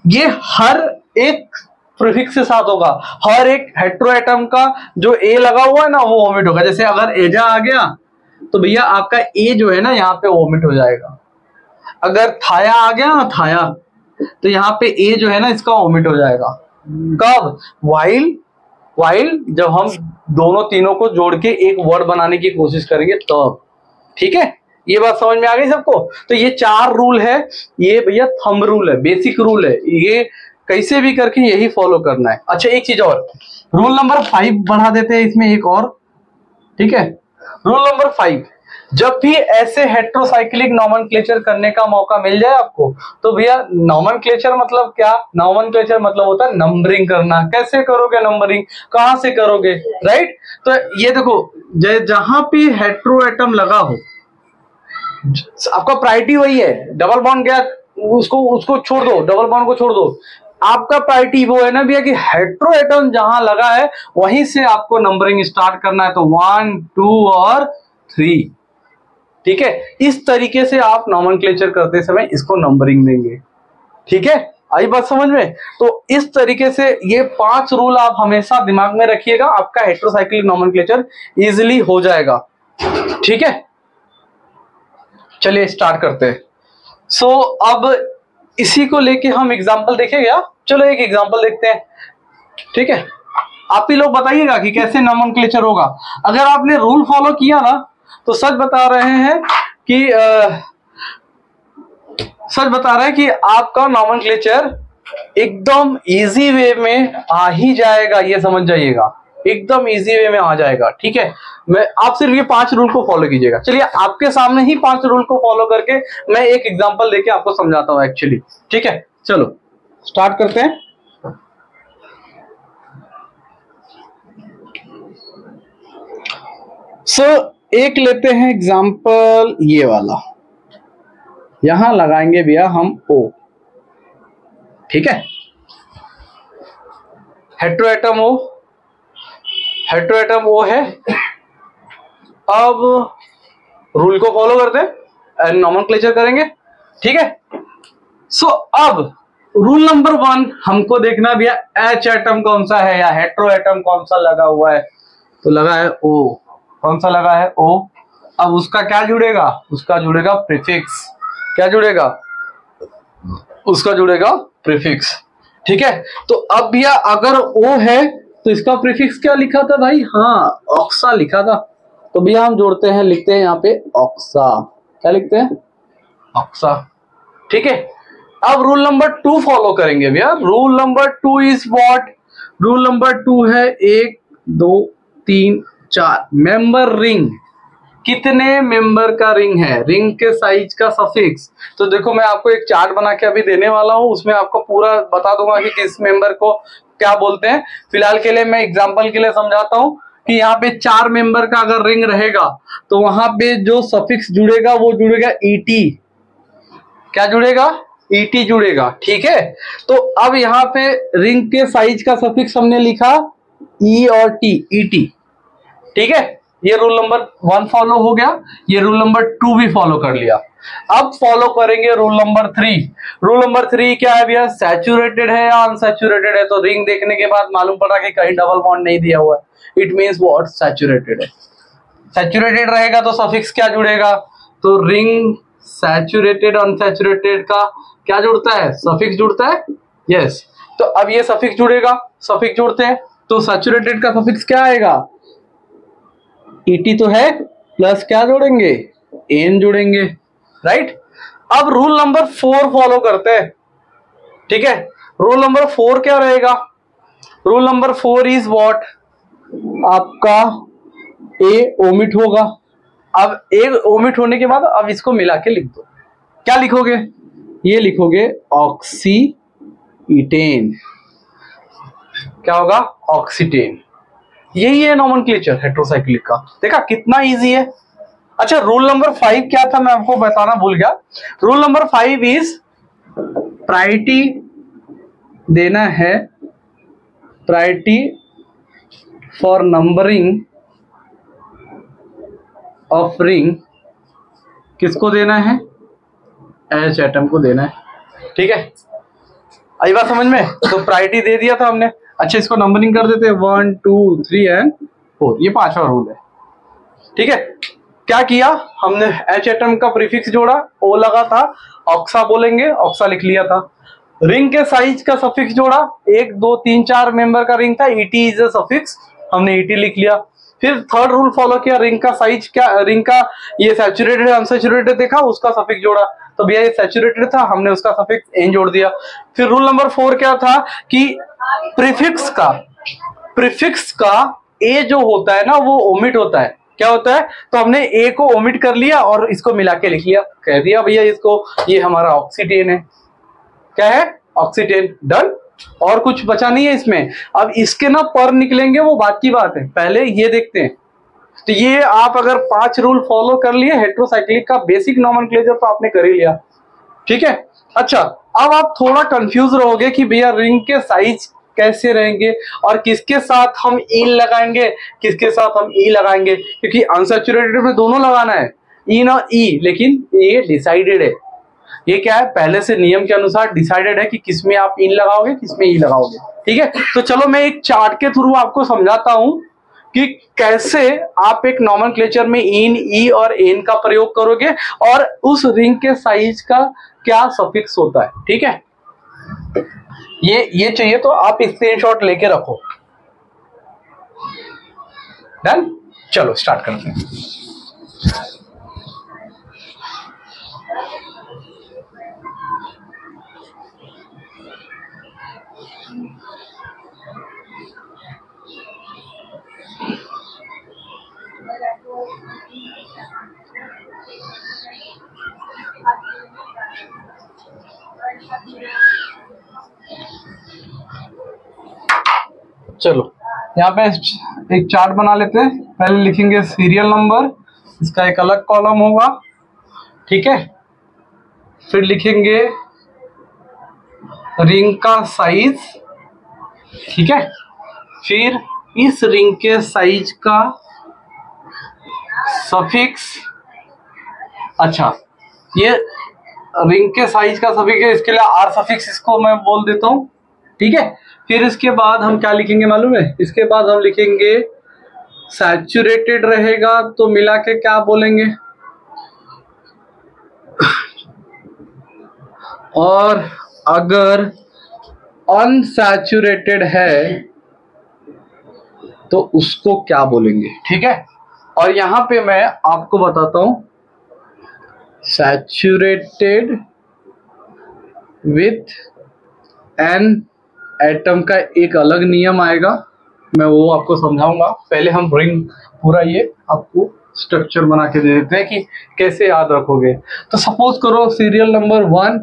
ये हर एक प्रीफिक्स के साथ होगा। हर एक हेटेरोएटम का जो ए लगा हुआ है ना वो ओमिट होगा। जैसे अगर एजा आ गया तो भैया आपका ए जो है ना यहाँ पे ओमिट हो जाएगा। अगर थाया आ गया ना, थाया, तो यहाँ पे ए जो है ना इसका ओमिट हो जाएगा। कब? वाइल जब हम दोनों तीनों को जोड़ के एक वर्ड बनाने की कोशिश करेंगे तब। ठीक है, ये बात समझ में आ गई सबको? तो ये 4 रूल है, ये भैया थंब रूल है, बेसिक रूल है, ये कैसे भी करके यही फॉलो करना है। अच्छा, एक चीज और, रूल नंबर 5 बढ़ा देते हैं इसमें एक और। ठीक है, रूल नंबर 5, जब भी ऐसे हेटेरोसाइक्लिक नॉमेनक्लेचर करने का मौका मिल जाए आपको, तो भैया नॉमेनक्लेचर मतलब क्या? नॉमेनक्लेचर मतलब होता है नंबरिंग करना। कैसे करोगे नंबरिंग? कहां से करोगे? राइट? तो ये देखो, जहां पे हेटेरोएटम लगा हो, आपका प्रायोरिटी वही है। डबल बॉन्ड गया, उसको छोड़ दो, डबल बॉन्ड को छोड़ दो। आपका प्रायोरिटी वो है ना भैया कि हेटेरोएटम जहां लगा है वहीं से आपको नंबरिंग स्टार्ट करना है। तो 1, 2 और 3। ठीक है, इस तरीके से आप नॉमेनक्लेचर करते समय इसको नंबरिंग देंगे। ठीक है, आई बात समझ में? तो इस तरीके से ये 5 रूल आप हमेशा दिमाग में रखिएगा, आपका हेटेरोसाइक्लिक नॉमेनक्लेचर इजीली हो जाएगा। ठीक है, चलिए स्टार्ट करते हैं। सो अब इसी को लेके हम एग्जांपल देखेंगे। चलो एक एग्जांपल देखते हैं। ठीक है, आप ही लोग बताइएगा कि कैसे नॉमेनक्लेचर होगा। अगर आपने रूल फॉलो किया ना, तो सच बता रहे हैं कि आपका नॉमेनक्लेचर एकदम इजी वे में आ ही जाएगा। ये समझ जाइएगा, एकदम इजी वे में आ जाएगा। ठीक है, आप सिर्फ ये 5 रूल को फॉलो कीजिएगा। चलिए आपके सामने ही 5 रूल को फॉलो करके मैं एक एग्जांपल देके आपको समझाता हूं एक्चुअली। ठीक है, चलो स्टार्ट करते हैं। एक लेते हैं एग्जांपल ये वाला, यहां लगाएंगे भैया हम O। ठीक है, हेटेरोएटम O है। अब रूल को फॉलो करते हैं, नॉमेनक्लेचर करेंगे। ठीक है, अब रूल नंबर 1 हमको देखना भैया H एटम कौन सा है या हेटेरोएटम कौन सा लगा हुआ है। तो लगा है O। कौन सा लगा है? O। अब उसका क्या जुड़ेगा? उसका जुड़ेगा प्रीफिक्स। क्या जुड़ेगा? उसका जुड़ेगा प्रीफिक्स। ठीक है, तो अब भैया अगर O है तो इसका प्रीफिक्स क्या लिखा था भाई? हाँ, ऑक्सा लिखा था। तो भैया हम जोड़ते हैं, लिखते हैं यहाँ पे ऑक्सा। क्या लिखते हैं? ऑक्सा। ठीक है, अब रूल नंबर 2 फॉलो करेंगे भैया। Rule number 2 is what? Rule number 2 है 1, 2, 3, 4 मेंबर रिंग। कितने मेंबर का रिंग है? रिंग के साइज का सफिक्स। तो देखो, मैं आपको एक चार्ट बना के अभी देने वाला हूं, उसमें आपको पूरा बता दूंगा कि किस मेंबर को क्या बोलते हैं। फिलहाल के लिए मैं एग्जांपल के लिए समझाता हूं कि यहाँ पे 4 मेंबर का अगर रिंग रहेगा तो वहां पे जो सफिक्स जुड़ेगा वो जुड़ेगा ET। क्या जुड़ेगा? ET जुड़ेगा। ठीक है, तो अब यहाँ पे रिंग के साइज का सफिक्स हमने लिखा E और T, ET। ठीक है, ये रूल नंबर 1 फॉलो हो गया, ये रूल नंबर 2 भी फॉलो कर लिया। अब फॉलो करेंगे रूल नंबर 3। रूल नंबर 3 क्या है भैया, सैचुरेटेड है या अनसैचुरेटेड है। तो रिंग देखने के बाद मालूम पड़ा कि कहीं डबल बॉन्ड नहीं दिया हुआ है, इट मींस व्हाट, सैचुरेटेड है। सैचुरेटेड रहेगा तो सफिक्स क्या जुड़ेगा, तो रिंग सैचुरेटेड अनसैचुरेटेड का क्या जुड़ता है, सफिक्स जुड़ता है, यस। तो अब ये सफिक्स जुड़ेगा, सफिक्स जुड़ते हैं तो सैचुरेटेड का सफिक्स क्या आएगा, ईटी तो है, प्लस क्या जोड़ेंगे, एन जोड़ेंगे, राइट। अब रूल नंबर 4 फॉलो करते हैं, ठीक है। रूल नंबर 4 क्या रहेगा, रूल नंबर 4 इज व्हाट, आपका ए ओमिट होगा। अब ए ओमिट होने के बाद अब इसको मिला के लिख दो, क्या लिखोगे, ये लिखोगे ऑक्सीटेन, क्या होगा, ऑक्सीटेन। यही है नोमेनक्लेचर हेटेरोसाइक्लिक का, देखा कितना इजी है। अच्छा रूल नंबर 5 क्या था, मैं आपको बताना भूल गया। रूल नंबर 5 इज प्रायोरिटी देना है, priority for numbering of ring, किसको देना है, एच एटम को देना है, ठीक है। आई बात समझ में, तो प्रायोरिटी दे दिया था हमने। अच्छा इसको नंबरिंग कर देते हैं 1 2 3 एंड 4, ये 5वां रूल है, ठीक है। क्या किया हमने, एच एटम का प्रीफिक्स जोड़ा, ओ लगा था, ऑक्सा बोलेंगे, ऑक्सा लिख लिया था। रिंग के साइज का सफिक्स जोड़ा, 1 2 3 4 मेंबर का रिंग था, ईटी इज अ सफिक्स, हमने ईटी लिख लिया। फिर थर्ड रूल फॉलो किया, रिंग का साइज क्या, रिंग का ये सैचुरेटेड अनसैचुरेटेड देखा, उसका सफिक्स जोड़ा, तो भैया ये सैचुरेटेड था, हमने उसका सफिक्स एन जोड़ दिया। फिर रूल नंबर 4 क्या था कि प्रीफिक्स का ए जो होता है ना वो ओमिट होता है, क्या होता है, तो हमने ए को ओमिट कर लिया और इसको मिला के लिख लिया, कह दिया भैया इसको, ये हमारा ऑक्सीटेन है, क्या है, ऑक्सीटेन, डन। और कुछ बचा नहीं है इसमें। अब इसके ना पर निकलेंगे वो बात की बात है, पहले ये देखते हैं। तो ये आप अगर 5 रूल फॉलो कर लिए, हेटेरोसाइक्लिक का बेसिक नोमेनक्लेचर तो आपने कर ही लिया, ठीक है। अच्छा अब आप थोड़ा कंफ्यूज रहोगे कि भैया रिंग के साइज कैसे रहेंगे और किसके साथ हम इन लगाएंगे, किसके साथ हम ई लगाएंगे, क्योंकि अनसैचुरेटेड में दोनों लगाना है, इन और ई, लेकिन ये डिसाइडेड है, ये क्या है, पहले से नियम के अनुसार डिसाइडेड है कि किसमें आप इन लगाओगे, किसमें ई लगाओगे, ठीक है। तो चलो मैं एक चार्ट के थ्रू आपको समझाता हूं कि कैसे आप एक नोमेनक्लेचर में इन, ई और एन का प्रयोग करोगे और उस रिंग के साइज का क्या सफिक्स होता है, ठीक है। ये चाहिए तो आप स्क्रीनशॉट लेके रखो, डन। चलो स्टार्ट करते हैं। चलो यहाँ पे एक चार्ट बना लेते हैं। पहले लिखेंगे सीरियल नंबर, इसका एक अलग कॉलम होगा, ठीक है। फिर लिखेंगे रिंग का साइज, ठीक है। फिर इस रिंग के साइज का सफिक्स, अच्छा ये रिंग के साइज का सफिक्स है, इसके लिए आर सफिक्स इसको मैं बोल देता हूं, ठीक है। फिर इसके बाद हम क्या लिखेंगे मालूम है, इसके बाद हम लिखेंगे सैचुरेटेड रहेगा तो मिला के क्या बोलेंगे, और अगर अनसैचुरेटेड है तो उसको क्या बोलेंगे, ठीक है। और यहां पे मैं आपको बताता हूं, सैचुरेटेड विथ एन एटम का एक अलग नियम आएगा, मैं वो आपको समझाऊंगा। पहले हम रिंग पूरा ये आपको स्ट्रक्चर बना के दे देते हैं कि कैसे याद रखोगे। तो सपोज करो सीरियल नंबर 1,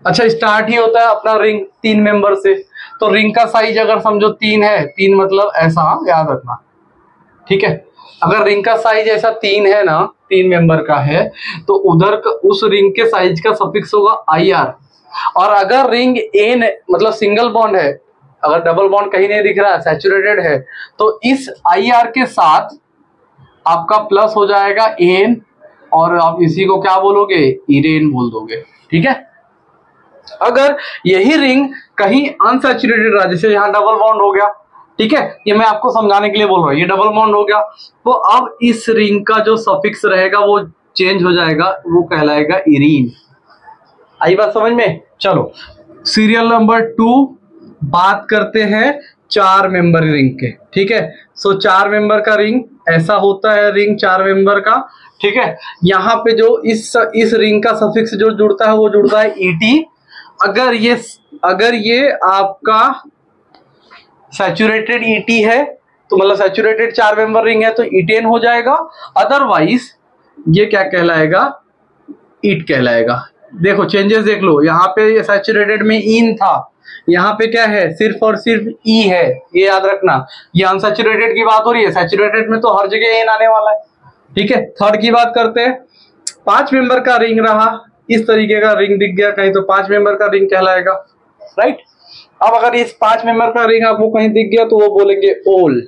अच्छा स्टार्ट ही होता है अपना रिंग 3 मेंबर से, तो रिंग का साइज अगर समझो 3 है, 3 मतलब ऐसा याद रखना, ठीक है। अगर रिंग का साइज ऐसा 3 है ना, 3 मेंबर का है, तो उधर उस रिंग के साइज का सफिक्स होगा IR। और अगर रिंग एन मतलब सिंगल बॉन्ड है, अगर डबल बॉन्ड कहीं नहीं दिख रहा है, सैचुरेटेड है, तो इस IR के साथ आपका प्लस हो जाएगा एन, और आप इसी को क्या बोलोगे, इरेन बोल दोगे। ठीक है, अगर यही रिंग कहीं अनसैचुरेटेड रहा, जैसे यहाँ डबल बॉन्ड हो गया, ठीक है, ये मैं आपको समझाने के लिए बोल रहा हूँ, ये डबल बॉन्ड हो गया, तो अब इस रिंग का जो सफिक्स रहेगा वो चेंज हो जाएगा, वो कहलाएगा इरीन। आई बात समझ में? चलो सीरियल नंबर 2 बात करते हैं 4 मेंबर रिंग के। ठीक है, सो 4 मेंबर का रिंग ऐसा होता है, रिंग 4 मेंबर का। ठीक है, यहाँ पे जो इस रिंग का सफिक्स जो जुड़ता है वो जुड़ता है ईटी। अगर ये आपका सैचुरेटेड ईटी है तो मतलब सैचुरेटेड 4 मेंबर रिंग है तो ईटेन हो जाएगा, अदरवाइज ये क्या कहलाएगा, ईट कहलाएगा। देखो चेंजेस देख लो, यहाँ पे ये सैचुरेटेड में इन था, यहाँ पे क्या है, सिर्फ और सिर्फ ई है, ये याद रखना। ये अनसैचुरेटेड की बात हो रही है, सैचुरेटेड में तो हर जगह एन आने वाला है। ठीक है, थर्ड की बात करते हैं, 5 मेंबर का रिंग रहा, इस तरीके का रिंग दिख गया कहीं तो 5 मेंबर का रिंग कहलाएगा, राइट। अब अगर इस 5 मेंबर का रिंग आपको कहीं दिख गया तो वो बोलेंगे ओल।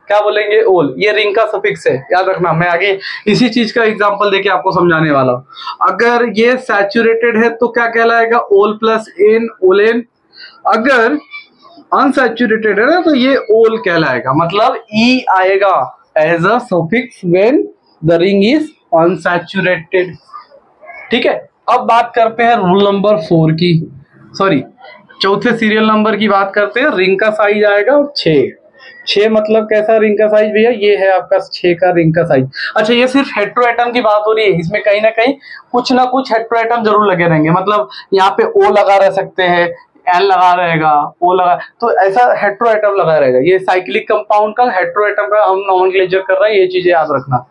क्या बोलेंगे, ओल। ये रिंग का सफिक्स है, याद रखना। मैं आगे इसी चीज का एग्जांपल देके आपको समझाने वाला हूं। अगर ये सैचुरेटेड है तो क्या कहलाएगा, ओल प्लस एन, ओलेन। अगर अनसैचुरेटेड है ना तो ये ओल कहलाएगा, मतलब ई आएगा as a suffix when the ring is unsaturated. ठीक है, अब बात करते हैं रूल नंबर 4 की, सॉरी चौथे सीरियल नंबर की बात करते हैं। रिंग का साइज आएगा 6 मतलब कैसा रिंग का साइज भैया, ये है आपका 6 का रिंग का साइज। अच्छा, ये सिर्फ हेट्रोएटम की बात हो रही है, इसमें कहीं ना कहीं कुछ ना कुछ हेट्रोएटम जरूर लगे रहेंगे, मतलब यहाँ पे ओ लगा रह सकते हैं, एन लगा रहेगा, ओ लगा, तो ऐसा हेट्रोएटम लगा रहेगा। ये साइक्लिक कंपाउंड का हेट्रोएटम का हम नॉमेनक्लेचर कर रहे हैं, ये चीजें याद रखना।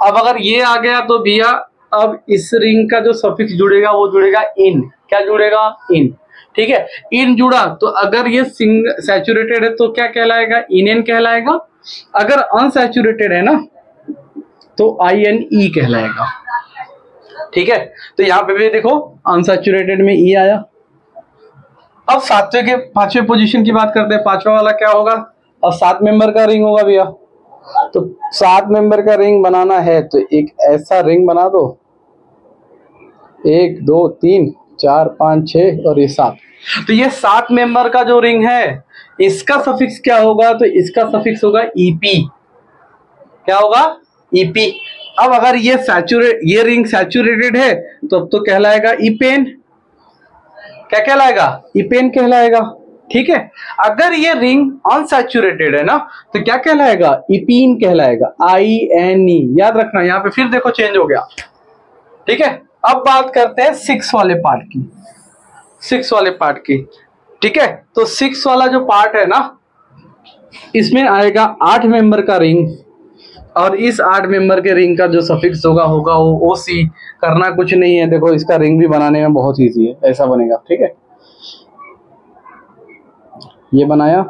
अब अगर ये आ गया तो भैया अब इस रिंग का जो सफिक्स जुड़ेगा वो जुड़ेगा इन। क्या जुड़ेगा, इन। ठीक है, इन जुड़ा तो अगर ये सैचुरेटेड है तो क्या कहलाएगा, इनेन कहलाएगा। अगर अनसैचुरेटेड है ना तो INE कहलाएगा। ठीक है, तो यहाँ पे भी देखो अनसैचुरेटेड में ई आया। अब 5वें पोजीशन की बात करते हैं। 5वां वाला क्या होगा, अब 7 मेंबर का रिंग होगा भैया, तो 7 मेंबर का रिंग बनाना है तो एक ऐसा रिंग बना दो, 1 2 3 4 5 6 और ये 7। तो ये 7 मेंबर का जो रिंग है इसका सफिक्स क्या होगा, तो इसका सफिक्स होगा EP। क्या होगा, EP। अब अगर ये रिंग सैचुरेटेड है तो अब तो कहलाएगा इपेन। क्या कहलाएगा, इपेन कहलाएगा। ठीक है, अगर ये रिंग अनसैचुरेटेड है ना तो क्या कहलाएगा, इपीन कहलाएगा, INE। याद रखना, यहाँ पे फिर देखो चेंज हो गया। ठीक है, अब बात करते हैं 6 वाले पार्ट की, 6 वाले पार्ट की। ठीक है, तो 6 वाला जो पार्ट है ना इसमें आएगा 8 मेंबर का रिंग, और इस 8 मेंबर के रिंग का जो सफिक्स होगा वो OC। करना कुछ नहीं है, देखो इसका रिंग भी बनाने में बहुत ईजी है, ऐसा बनेगा। ठीक है, ये बनाया,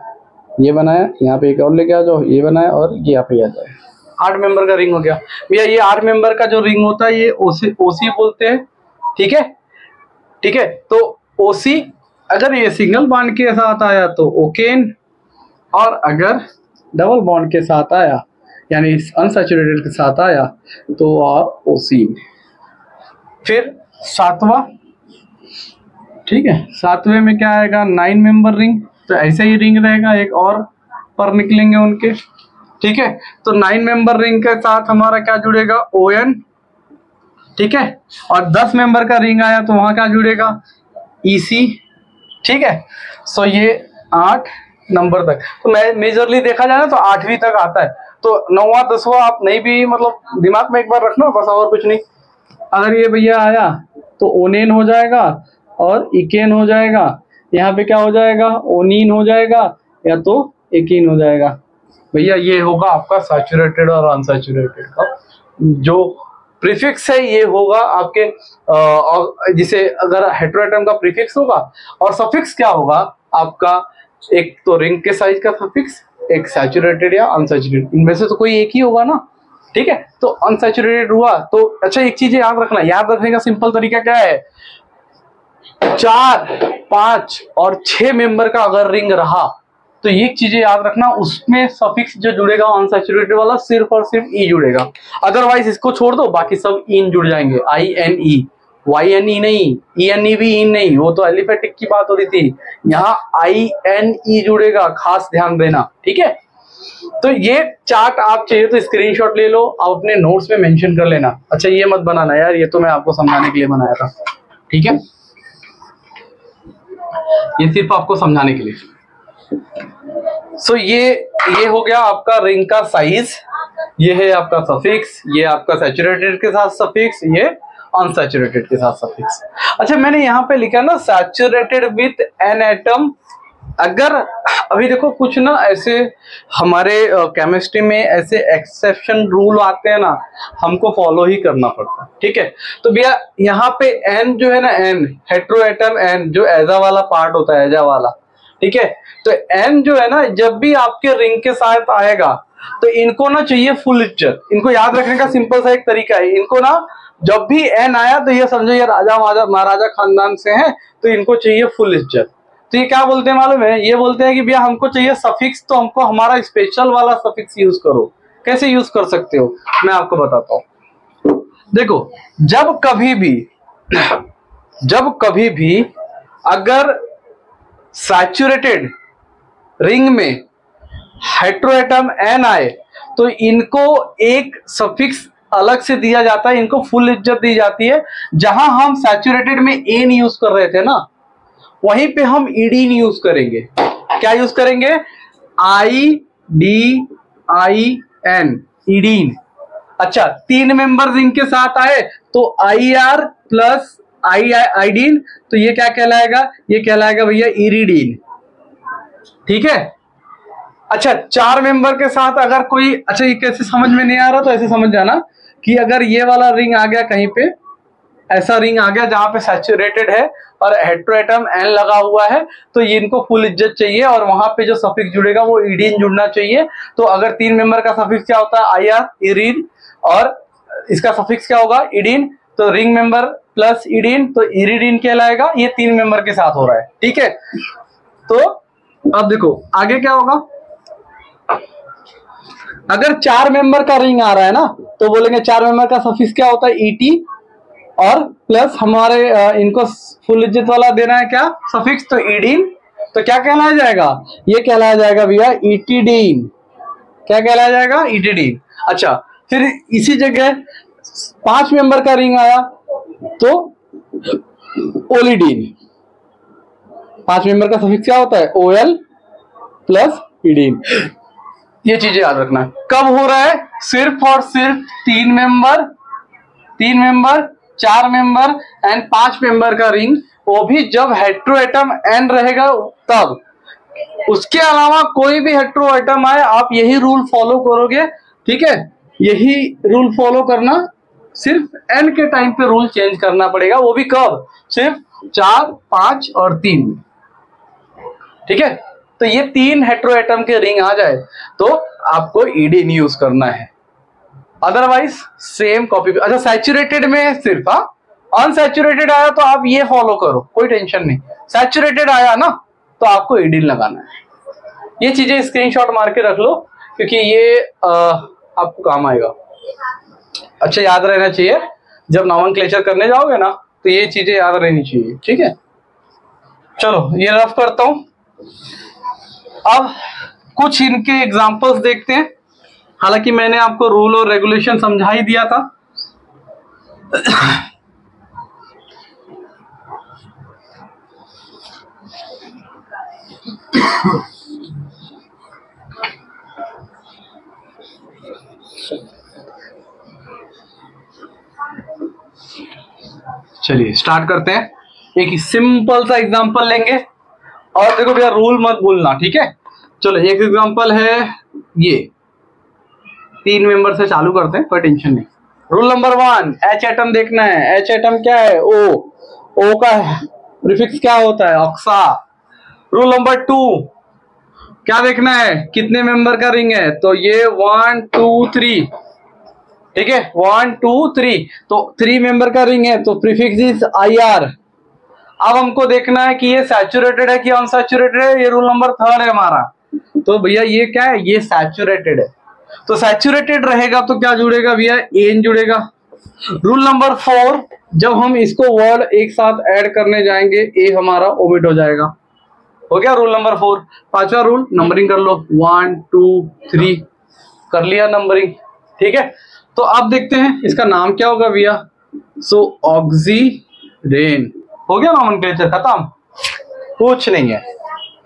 यहाँ पे एक और लेके आ जाओ, ये बनाया और ये यहाँ पे आ जाए, 8 मेंबर का रिंग हो गया भैया। ये 8 मेंबर का जो रिंग होता है ये OC बोलते हैं। ठीक है, ठीक है, तो OC अगर ये सिंगल बॉन्ड के साथ आया तो ओकेन, और अगर डबल बॉन्ड के साथ आया यानी अनसैचुरेटेड के साथ आया तो OC। फिर 7वां, ठीक है, 7वें में क्या आएगा, 9 मेंबर रिंग, तो ऐसे ही रिंग रहेगा, एक और पर निकलेंगे उनके। ठीक है, तो 9 मेंबर रिंग के साथ हमारा क्या जुड़ेगा, ON। ठीक है, और 10 मेंबर का रिंग आया तो वहां क्या जुड़ेगा, EC। ठीक है, सो ये 8 नंबर तक, तो मेजरली देखा जाए ना तो 8वीं तक आता है, तो 9वां 10वां आप नहीं भी मतलब दिमाग में एक बार रखना बस, और कुछ नहीं। अगर ये भैया आया तो ओनेन हो जाएगा और इकेन हो जाएगा, यहाँ पे क्या हो जाएगा, ओनीन हो जाएगा या तो एकीन हो जाएगा। भैया ये होगा आपका सैचुरेटेड और अनसैचुरेटेड का जो प्रीफिक्स है, ये होगा आपके जिसे अगर हेट्रोएटम का प्रीफिक्स होगा, और सफिक्स क्या होगा आपका, एक तो रिंग के साइज का सफिक्स, एक सैचुरेटेड या अनसैचुरेटेड, इनमें से तो कोई एक ही होगा ना। ठीक है, तो अनसैचुरेटेड हुआ तो अच्छा, एक चीज याद रखना, याद रखने का सिंपल तरीका क्या है, 4 5 और 6 मेंबर का अगर रिंग रहा तो ये चीजें याद रखना, उसमें सफिक्स जो जुड़ेगा अनसैचुरेटेड वाला सिर्फ और सिर्फ ई जुड़ेगा, अदरवाइज इसको छोड़ दो, बाकी सब इन जुड़ जाएंगे, I N E, Y N E नहीं, ई एन ई भी इन नहीं, वो तो एलिफेटिक की बात हो रही थी, यहाँ आई एन ई जुड़ेगा, खास ध्यान देना, ठीक है। तो ये चार्ट आप चाहिए तो स्क्रीनशॉट ले लो, आप अपने नोट्स में मेंशन कर लेना। अच्छा ये मत बनाना यार, ये तो मैं आपको समझाने के लिए बनाया था, ठीक है, ये सिर्फ आपको समझाने के लिए। सो ये हो गया आपका रिंग का साइज, ये है आपका सफिक्स, ये आपका सैचुरेटेड के साथ सफिक्स, ये अनसैचुरेटेड के साथ सफिक्स। अच्छा मैंने यहाँ पे लिखा ना सैचुरेटेड विथ एन एटम, अगर अभी देखो कुछ ना ऐसे हमारे केमिस्ट्री में ऐसे एक्सेप्शन रूल आते हैं ना, हमको फॉलो ही करना पड़ता है, ठीक है। तो भैया यहाँ पे एन जो है ना, एन हेट्रोएटम एन जो एजा वाला पार्ट होता है, एजा वाला, ठीक है। तो एन जो है ना, जब भी आपके रिंग के साथ आएगा तो इनको ना चाहिए फुल इज्जत। इनको याद रखने का सिंपल सा एक तरीका है, इनको ना जब भी एन आया तो ये समझो ये राजा महाराजा खानदान से हैं, तो इनको चाहिए फुल इज्जत। तो ये क्या बोलते हैं मालूम है, ये बोलते हैं कि भैया हमको चाहिए सफिक्स, तो हमको हमारा स्पेशल वाला सफिक्स यूज करो। कैसे यूज कर सकते हो मैं आपको बताता हूं। देखो जब कभी भी अगर सैचुरेटेड रिंग में हेट्रोएटम एन आए तो इनको एक सफिक्स अलग से दिया जाता है, इनको फुल इज्जत दी जाती है। जहां हम सैचुरेटेड में एन यूज कर रहे थे ना, वहीं पे हम ईडीन यूज करेंगे। क्या यूज करेंगे? I D I N, idine. अच्छा 3 मेंबर रिंग के साथ आए तो आई आर प्लस आईडीन, तो ये क्या कहलाएगा? ये कहलाएगा भैया इरिडीन, ठीक है। अच्छा 4 मेंबर के साथ अगर कोई, अच्छा ये कैसे समझ में नहीं आ रहा तो ऐसे समझ जाना कि अगर ये वाला रिंग आ गया कहीं पे, ऐसा रिंग आ गया जहां पे सैचुरेटेड है और हेट्रोएटम एन लगा हुआ है, तो ये इनको फुल इज्जत चाहिए और वहां पे जो सफिक्स जुड़ेगा वो ईडीन जुड़ना चाहिए। तो अगर 3 मेंबर का सफिक्स क्या होता है? आई आर, इरीन, और इसका सफिक्स क्या होगा? ईडीन। तो रिंग मेंबर प्लस ईडीन, तो इरिडीन कहलाएगा। ये 3 मेंबर के साथ हो रहा है, ठीक है। तो अब देखो आगे क्या होगा। अगर 4 मेंबर का रिंग आ रहा है ना, तो बोलेंगे 4 मेंबर का सफिक्स क्या होता है? ईटी, और प्लस हमारे इनको फुल इज्जत वाला देना है क्या? सफिक्स, तो ईडीन। तो क्या कहलाया जाएगा? ये कहलाया जाएगा भैया ईटीडीन। क्या कहलाया जाएगा? ईटीडीन। अच्छा फिर इसी जगह 5 मेंबर का रिंग आया तो ओलिडीन। 5 मेंबर का सफिक्स क्या होता है? O L plus idine. ये चीजें याद रखना है। कब हो रहा है? सिर्फ और सिर्फ 3 मेंबर, 4 मेंबर एंड 5 मेंबर का रिंग, वो भी जब हेट्रोएटम एन रहेगा तब। उसके अलावा कोई भी हेट्रोएटम आए आप यही रूल फॉलो करोगे, ठीक है। यही रूल फॉलो करना, सिर्फ एन के टाइम पे रूल चेंज करना पड़ेगा, वो भी कब? सिर्फ 4, 5 और 3, ठीक है। तो ये 3 हेट्रोएटम के रिंग आ जाए तो आपको ईडीन यूज करना है, अदरवाइज सेम कॉपी। अच्छा सैचुरेटेड में सिर्फ, अनसैचुरेटेड आया तो आप ये फॉलो करो, कोई टेंशन नहीं। सैचुरेटेड आया ना तो आपको ईडीन लगाना है। ये चीजें स्क्रीनशॉट मार के रख लो क्योंकि ये आपको काम आएगा। अच्छा याद रहना चाहिए, जब नॉमेनक्लेचर करने जाओगे ना तो ये चीजें याद रहनी चाहिए, ठीक है। चलो ये रफ करता हूं। अब कुछ इनके एग्जांपल्स देखते हैं। हालांकि मैंने आपको रूल और रेगुलेशन समझा ही दिया था। चलिए स्टार्ट करते हैं। एक सिंपल सा एग्जांपल लेंगे और देखो भैया रूल मत भूलना, ठीक है। चलो एक एग्जांपल है, ये 3 मेंबर से चालू करते हैं, कोई टेंशन नहीं। रूल नंबर 1, एच एटम देखना है। एच एटम क्या है? ओ का प्रीफिक्स क्या होता है? ऑक्सा। रूल नंबर 2 क्या देखना है? कितने मेंबर का रिंग है? तो ये 1 2 3, ठीक है, 1 2 3, तो 3 मेंबर का रिंग है तो प्रीफिक्स इज आई आर। अब हमको देखना है कि ये सैचुरेटेड है कि अनसैचुरेटेड है। ये रूल नंबर 3 है हमारा। तो भैया ये क्या है, ये सैचुरेटेड है। तो सैचुरेटेड रहेगा तो क्या जुड़ेगा भैया, एन जुड़ेगा। रूल नंबर 4, जब हम इसको वर्ड एक साथ ऐड करने जाएंगे ए हमारा ओमिट हो जाएगा। हो गया रूल नंबर 4। पांचवा रूल, नंबरिंग कर लो, 1 2 3 कर लिया नंबरिंग, ठीक है। तो अब देखते हैं इसका नाम क्या होगा भैया। सो ऑक्सीरेन हो गया, नॉमेनक्लेचर खत्म, कुछ नहीं है,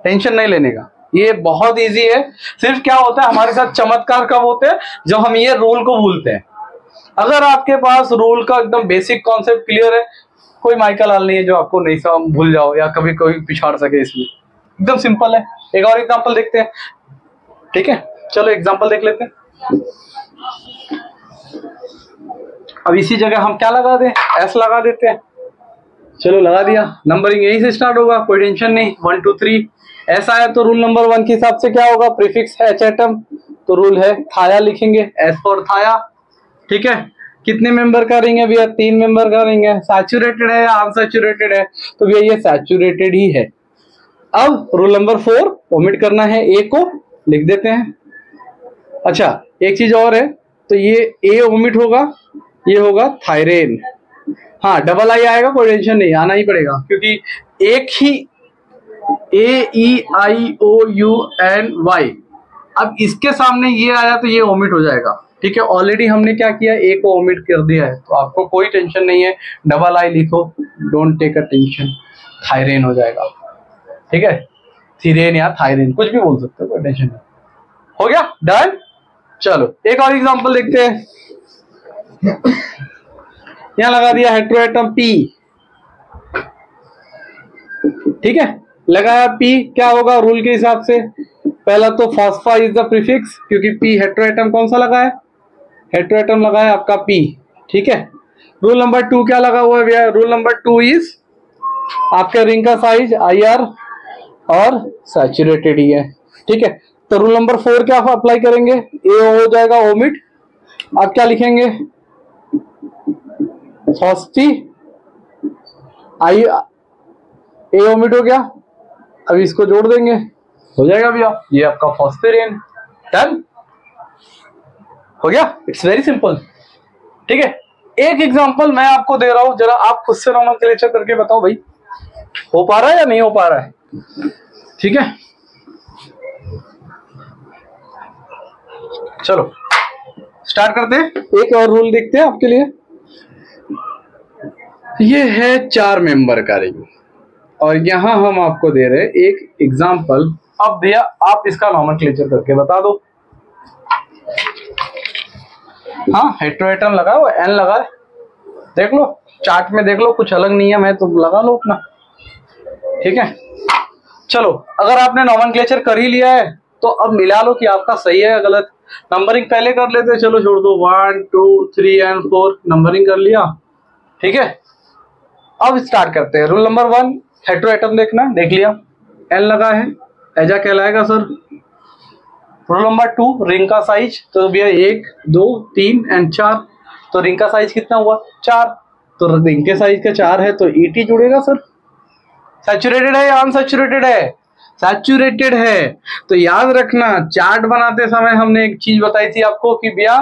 टेंशन नहीं लेने का, ये बहुत इजी है। सिर्फ क्या होता है हमारे साथ चमत्कार कब होते हैं, जब हम ये रूल को भूलते हैं। अगर आपके पास रूल का एकदम बेसिक कॉन्सेप्ट क्लियर है, कोई माइकल हाल नहीं है जो आपको नहीं सब भूल जाओ या कभी कोई पिछाड़ सके, इसमें एकदम सिंपल है। एक और एग्जांपल देखते हैं, ठीक है, चलो एग्जांपल देख लेते हैं। अब इसी जगह हम क्या लगा दें, एस लगा देते हैं। चलो लगा दिया, नंबरिंग यहीं से स्टार्ट होगा, कोई टेंशन नहीं, 1 2 3 एस आया तो रूल नंबर 1 के हिसाब से क्या होगा, प्रीफिक्स है एच एटम, तो रूल है थाया लिखेंगे, एस फॉर थाया, ठीक है। कितने मेंबर का रिंग है भैया, 3 मेंबर का रिंग है। सैचुरेटेड है या अनसैचुरेटेड है, तो भैया ये सैचुरेटेड ही है। अब रूल नंबर 4 ओमिट करना है, ए को लिख देते हैं। अच्छा एक चीज और है, तो ये ए ओमिट होगा, ये होगा थायरेन। हाँ डबल आई आएगा, कोई टेंशन नहीं, आना ही पड़ेगा, क्योंकि एक ही AEIOUNY, अब इसके सामने ये आया तो ये ओमिट हो जाएगा, ठीक है। ऑलरेडी हमने क्या किया, ए को ओमिट कर दिया है, तो आपको कोई टेंशन नहीं है, डबल आई लिखो, डोंट टेक अ टेंशन, थायरेन हो जाएगा, ठीक है। थीरेन या थायरेन कुछ भी बोल सकते हो, कोई टेंशन नहीं। हो गया डन। चलो एक और एग्जांपल देखते हैं। यहां लगा दिया हेट्रोएटम P, ठीक है, लगाया P, क्या होगा रूल के हिसाब से, पहला तो फॉस्फा इज द प्रीफिक्स, क्योंकि P हेट्रोएटम कौन सा लगा है, हेट्रोएटम लगा है आपका P, ठीक है। रूल नंबर 2 क्या लगा हुआ है भैया, रूल नंबर 2 इज आपके रिंग का साइज IR और सैचुरेटेड ही है, ठीक है। तो रूल नंबर 4 क्या अप्लाई करेंगे, ए हो जाएगा ओमिट। अब क्या लिखेंगे, फॉस्फी, आई ए ओमिट हो गया, अब इसको जोड़ देंगे, हो जाएगा भैया ये आपका फॉस्फेरेन। डन हो गया, इट्स वेरी सिंपल, ठीक है। एक एग्जांपल मैं आपको दे रहा हूं, जरा आप खुद से नॉमेनक्लेचर करके बताओ भाई, हो पा रहा है या नहीं हो पा रहा है, ठीक है। चलो स्टार्ट करते हैं, एक और रूल देखते हैं आपके लिए। ये है 4 मेंबर का रिंग, और यहां हम आपको दे रहे हैं एक एग्जांपल। अब भैया आप इसका नॉमेनक्लेचर करके बता दो। हाँ हेट्रोएटम लगा हुआ, एन लगा है, देख लो चार्ट में, देख लो कुछ अलग नहीं है, मैं तो लगा लो अपना, ठीक है। चलो अगर आपने नॉमेनक्लेचर कर ही लिया है तो अब मिला लो कि आपका सही है या गलत। नंबरिंग पहले कर लेते हैं, चलो छोड़ दो, 1 2 3 एंड 4 नंबरिंग कर लिया, ठीक है। अब स्टार्ट करते हैं। रूल नंबर 1 हेट्रोएटम देखना, देख लिया, एन लगा है, एजा कहलाएगा सर। रूल नंबर 2 रिंग का साइज, तो भैया 1 2 3 एंड 4, तो रिंग का साइज कितना हुआ 4, तो रिंग के साइज का 4 है तो ET जुड़ेगा सर। सैचुरेटेड है या अनसैचुरेटेड है, सैचुरेटेड है। तो याद रखना चार्ट बनाते समय हमने एक चीज बताई थी आपको कि भैया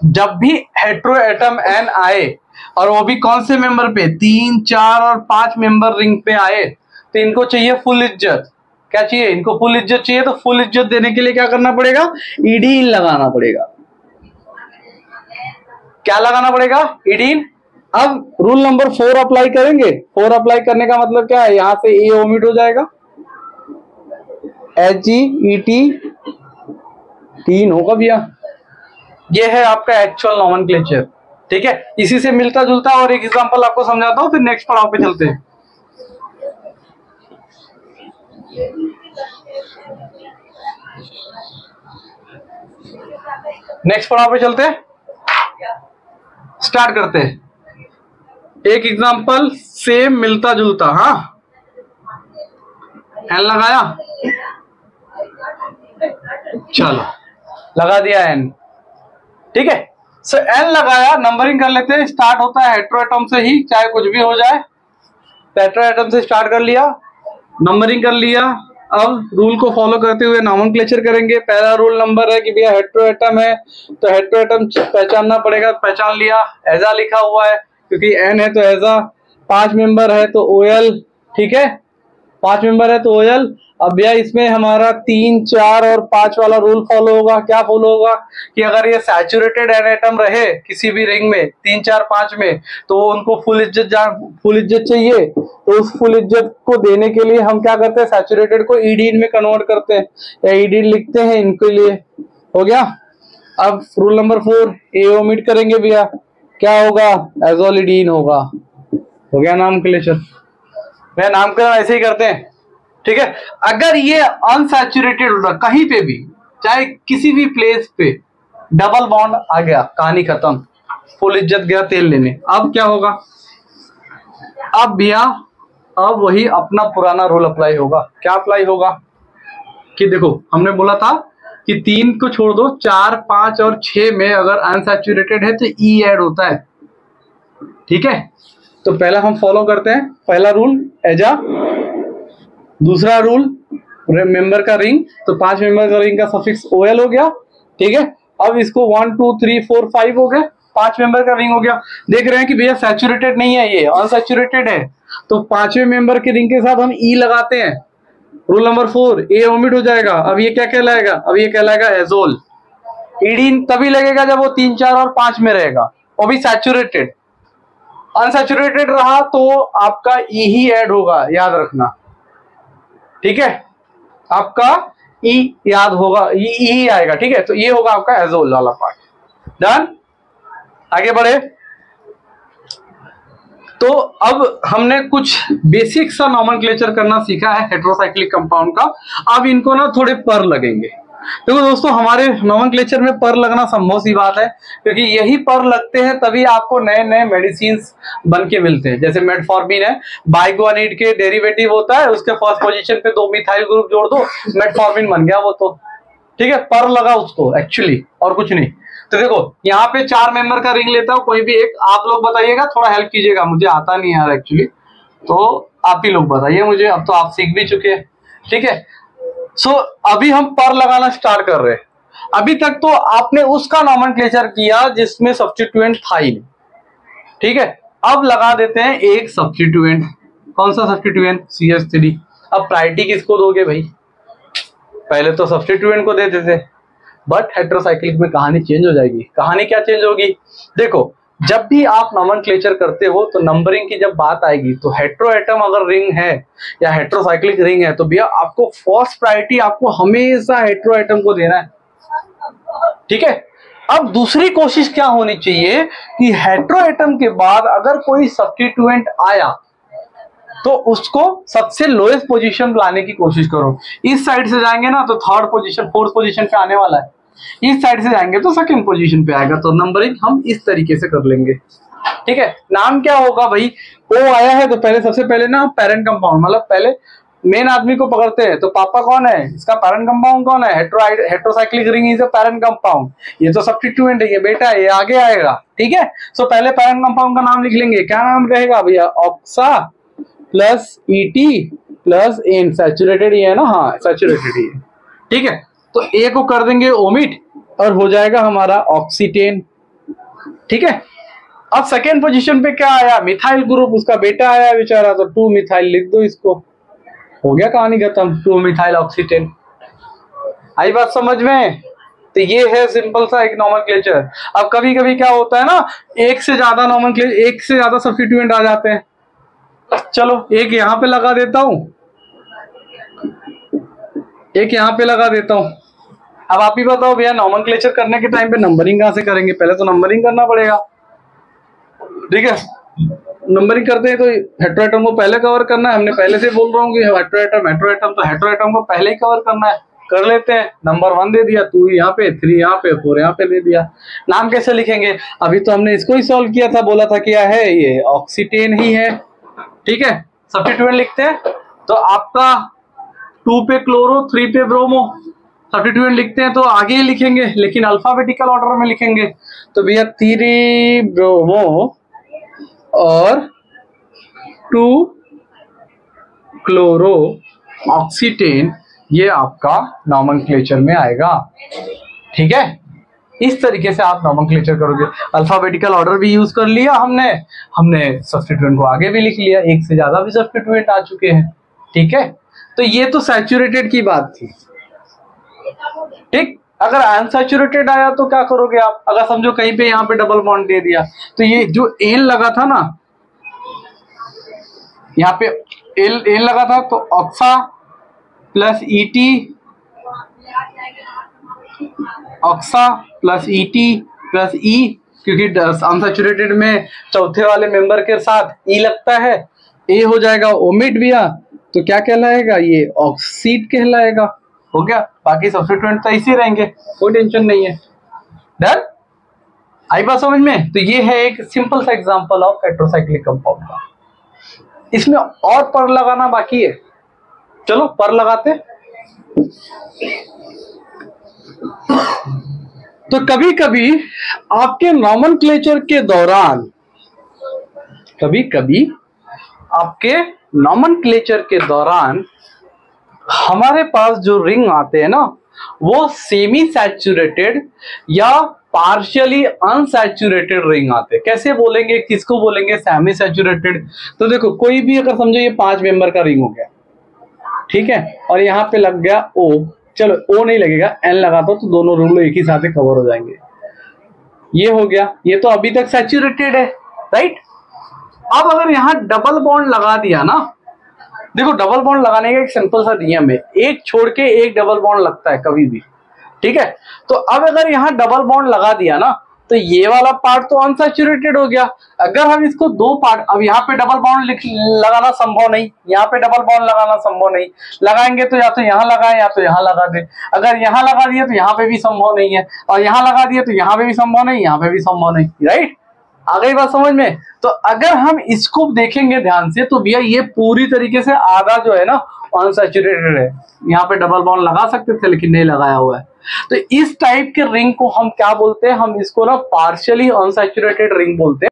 जब भी हेट्रोएटम एन आए, और वो भी कौन से मेंबर पे, 3 4 और 5 मेंबर रिंग पे आए, तो इनको चाहिए फुल इज्जत। क्या चाहिए इनको, फुल इज्जत चाहिए। तो फुल इज्जत देने के लिए क्या करना पड़ेगा, ईडीन लगाना पड़ेगा। क्या लगाना पड़ेगा, ईडीन। अब रूल नंबर 4 अप्लाई करेंगे। 4 अप्लाई करने का मतलब क्या है, यहां से ए ओमिट हो जाएगा, HET 3 होगा भैया। ये है आपका एक्चुअल नॉमेनक्लेचर, ठीक है। इसी से मिलता जुलता और एक एग्जांपल आपको समझाता हूं, फिर नेक्स्ट पड़ाव पे चलते हैं। नेक्स्ट पड़ाव पे चलते हैं, स्टार्ट करते हैं। एक एग्जांपल सेम मिलता जुलता, हाँ एन लगाया, चलो लगा दिया एन, ठीक है। सो एन लगाया, नंबरिंग कर लेते हैं। स्टार्ट होता है हेट्रोएटम से ही, चाहे कुछ भी हो जाए। हेट्रोएटम से स्टार्ट कर लिया, नंबरिंग कर लिया। अब रूल को फॉलो करते हुए नॉमेनक्लेचर करेंगे। पहला रूल नंबर है कि भैया हेट्रोएटम है तो हेट्रोएटम पहचानना पड़ेगा, पहचान लिया, एजा लिखा हुआ है क्योंकि एन है तो एजा, 5 मेंबर है तो ओएल, ठीक है, 5 मेंबर है तो ओएल। अब भैया इसमें हमारा 3, 4 और 5 वाला रूल फॉलो होगा। क्या फॉलो होगा कि अगर ये सैचुरेटेड एटम रहे किसी भी रिंग में 3, 4, 5 में तो उनको फुल इज्जत चाहिए, तो उस फुल इज्जत को देने के लिए हम क्या करते हैं, सैचुरेटेड को ईडीन में कन्वर्ट करते हैं या ईडीन लिखते हैं इनके लिए। हो गया। अब रूल नंबर 4, ए ओमिट करेंगे भैया, क्या होगा, एजोलिडीन होगा। हो गया नॉमेनक्लेचर। मैं नामकरण ऐसे ही करते हैं, ठीक है। अगर ये अनसैचुरेटेड होता कहीं पे भी, चाहे किसी भी प्लेस पे, डबल बॉन्ड आ गया, कहानी खत्म, फुल इज्जत गया तेल लेने। अब क्या होगा, अब भैया अब वही अपना पुराना रूल अप्लाई होगा। क्या अप्लाई होगा कि देखो हमने बोला था कि 3 को छोड़ दो, 4, 5 और 6 में अगर अनसैचुरेटेड है तो ई ऐड होता है, ठीक है। तो पहला हम फॉलो करते हैं, पहला रूल एजा, दूसरा रूल मेंबर का रिंग, तो 5 मेंबर का रिंग का सफिक्स ओएल हो गया, ठीक है। अब इसको 1, 2, 3, 4, 5 हो गए, 5 मेंबर का रिंग हो गया। देख रहे हैं कि भैया सैचुरेटेड नहीं है, ये अनसैचुरेटेड है, तो 5वें मेंबर के रिंग के साथ हम ई लगाते हैं। रूल नंबर 4, ए ओमिट हो जाएगा। अब ये क्या कहलाएगा, अब ये कहलाएगा एजोल। ईडीन तभी लगेगा जब वो 3, 4 और 5 में रहेगा, वो भी सैचुरेटेड। अनसैचुरेटेड रहा तो आपका ई ही ऐड होगा, याद रखना, ठीक है। आपका ई याद होगा, ई आएगा, ठीक है। तो ये होगा आपका एजोल वाला पार्ट। डन, आगे बढ़े। तो अब हमने कुछ बेसिक सा नॉमेनक्लेचर करना सीखा है हेटेरोसाइक्लिक कंपाउंड का। अब इनको ना थोड़े पर लगेंगे। देखो दोस्तों, हमारे नॉमेनक्लेचर में पर लगना संभव सी बात है, क्योंकि यही पर लगते हैं तभी आपको नए नए मेडिसिन बन के मिलते हैं। जैसे मेटफॉर्मिन है, बाइगोनिड के डेरिवेटिव होता है, उसके फर्स्ट पोजीशन पे 2 मिथाइल ग्रुप जोड़ दो, मेटफॉर्मिन बन गया वो, तो ठीक है, पर लगा उसको एक्चुअली, और कुछ नहीं। तो देखो यहाँ पे 4 मेंबर का रिंग लेता हूं, कोई भी एक आप लोग बताइएगा, थोड़ा हेल्प कीजिएगा, मुझे आता नहीं यार एक्चुअली, तो आप ही लोग बताइए मुझे, अब तो आप सीख भी चुके हैं, ठीक है। सो अभी हम पर लगाना स्टार्ट कर रहे हैं। अभी तक तो आपने उसका नॉमेनक्लेचर किया जिसमें सब्स्टिट्यूएंट था ही, ठीक है। अब लगा देते हैं एक सब्स्टिट्यूएंट। कौन सा सब्स्टिट्यूएंट, CH3। अब प्रायोरिटी किसको दोगे भाई, पहले तो सब्स्टिट्यूएंट को देते थे, बट हेटेरोसाइक्लिक में कहानी चेंज हो जाएगी। कहानी क्या चेंज होगी, देखो जब भी आप नॉमेनक्लेचर करते हो तो नंबरिंग की जब बात आएगी तो हेटेरोएटम अगर रिंग है या हेटेरोसाइक्लिक रिंग है तो भैया आपको फर्स्ट प्रायोरिटी आपको हमेशा हेटेरोएटम को देना है, ठीक है। अब दूसरी कोशिश क्या होनी चाहिए कि हेटेरोएटम के बाद अगर कोई सब्स्टिट्यूएंट आया तो उसको सबसे लोएस्ट पोजीशन लाने की कोशिश करो। इस साइड से जाएंगे ना तो थर्ड पोजीशन, फोर्थ पोजीशन पे आने वाला है, इस साइड से जाएंगे तो सेकंड पोजीशन पे आएगा। तो नंबरिंग हम इस तरीके से कर लेंगे, ठीक है। नाम क्या होगा भाई, ओ आया है तो पहले सबसे पहले ना पेरेंट कंपाउंड, मतलब पहले मेन आदमी को पकड़ते हैं, तो पापा कौन है, इसका पेरेंट कंपाउंड कौन है, heterocyclic ring is a parent compound, ये तो सब्स्टिट्यूएंट है, ये बेटा है, ये आगे आएगा, ठीक है। सो पहले पेरेंट कंपाउंड का नाम लिख लेंगे, क्या नाम रहेगा भैया, oxa plus ET plus N, saturated ही है ना, हाँ सैचुरेटेड ही है, ठीक है। तो ए को कर देंगे ओमिट और हो जाएगा हमारा ऑक्सीटेन, ठीक है। अब सेकेंड पोजीशन पे क्या आया, मिथाइल ग्रुप, उसका बेटा आया बेचारा, तो 2 मिथाइल लिख दो इसको, हो गया कहानी खत्म, 2 मिथाइल ऑक्सीटेन। आई बात समझ में, तो ये है सिंपल सा एक नॉमेनक्लेचर। अब कभी कभी क्या होता है ना, एक से ज्यादा नॉमेनक्लेचर, एक से ज्यादा सब्स्टिट्यूएंट आ जाते हैं, चलो एक यहां पे लगा देता हूं, एक यहां पे लगा देता हूं। अब आप ही बताओ भैया नॉमेनक्लेचर करने के टाइम पे नंबरिंग कहां से करेंगे, पहले तो नंबरिंग करना पड़ेगा, ठीक है। नंबरिंग करते हैं तो हेटेरोएटम को पहले कवर करना है, हमने पहले से बोल रहा हूँ कि हेटेरोएटम तो हेटेरोएटम को पहले ही कवर करना है, कर लेते हैं। नंबर 1 दे दिया, 2 यहाँ पे, 3 यहाँ पे, 4 यहाँ पे दे दिया। नाम कैसे लिखेंगे, अभी तो हमने इसको ही सॉल्व किया था, बोला था क्या है, ये ऑक्सीटेन ही है, ठीक है। सब्स्टिट्यूएंट लिखते हैं तो आपका 2 पे क्लोरो, 3 पे ब्रोमो, सब्स्टिट्यूएंट लिखते हैं तो आगे ही लिखेंगे लेकिन अल्फाबेटिकल ऑर्डर में लिखेंगे। तो भैया 3 ब्रोमो और 2 क्लोरो ऑक्सीटेन, ये आपका नॉमेनक्लेचर में आएगा। ठीक है, इस तरीके से आप नॉमेनक्लेचर करोगे। अल्फाबेटिकल ऑर्डर भी यूज कर लिया हमने सब्स्टिट्यूएंट को आगे भी लिख लिया, एक से ज्यादा भी सब्स्टिट्यूएंट आ चुके हैं। ठीक है, तो ये तो सैचुरेटेड की बात थी। ठीक, अगर अनसैचुरेटेड आया तो क्या करोगे आप? अगर समझो कहीं पे यहाँ पे डबल बॉन्ड दे दिया, तो ये जो एन लगा था ना, यहाँ पे एन लगा था, तो oxa plus ET, oxa plus ET plus E, क्योंकि अनसैचुरेटेड में चौथे वाले मेंबर के साथ ई लगता है, ए हो जाएगा ओमिट भैया, तो क्या कहलाएगा? ये ऑक्सीड कहलाएगा। हो गया, बाकी सब्स्टिट्यूएंट तो इसी रहेंगे, कोई टेंशन नहीं है। डन? आई बात समझ में? तो ये है एक सिंपल सा एग्जांपल ऑफ हेटेरोसाइक्लिक कंपाउंड का। इसमें और पर लगाना बाकी है, चलो पर लगाते। तो कभी कभी आपके नॉमेनक्लेचर के दौरान, कभी कभी आपके नॉमेनक्लेचर के दौरान हमारे पास जो रिंग आते हैं ना, वो सेमी सैचुरेटेड या पार्शियली अनसैचुरेटेड रिंग आते हैं। कैसे बोलेंगे, किसको बोलेंगे सेमी सैचुरेटेड? तो देखो, कोई भी अगर समझो ये 5 मेंबर का रिंग हो गया, ठीक है, और यहाँ पे लग गया ओ, चलो ओ नहीं लगेगा, एन लगा दो, तो दोनों रूल एक ही साथ कवर हो जाएंगे। ये हो गया, ये तो अभी तक सैचुरेटेड है, राइट? अब अगर यहाँ डबल बॉन्ड लगा दिया ना, देखो डबल बॉन्ड लगाने का एक सिंपल सा नियम है, एक छोड़ के एक डबल बॉन्ड लगता है कभी भी। ठीक है, तो अब अगर यहाँ डबल बॉन्ड लगा दिया ना, तो ये वाला पार्ट तो अनसैचुरेटेड हो गया। अगर हम इसको दो पार्ट, अब यहाँ पे डबल बॉन्ड लगाना संभव नहीं, यहाँ पे डबल बॉन्ड लगाना संभव नहीं, लगाएंगे तो या तो यहाँ लगाए या तो यहाँ लगा दे। अगर यहाँ लगा दिया तो यहाँ पे भी संभव नहीं है, और यहाँ लगा दिया तो यहाँ पे भी संभव नहीं, यहाँ पे भी संभव नहीं, राइट? आ गई बात समझ में? तो अगर हम इसको देखेंगे ध्यान से, तो भैया ये पूरी तरीके से आधा जो है ना अनसैचुरेटेड है। यहाँ पे डबल बॉन्ड लगा सकते थे लेकिन नहीं लगाया हुआ है। तो इस टाइप के रिंग को हम क्या बोलते हैं? हम इसको ना पार्शियली अनसैचुरेटेड रिंग बोलते हैं।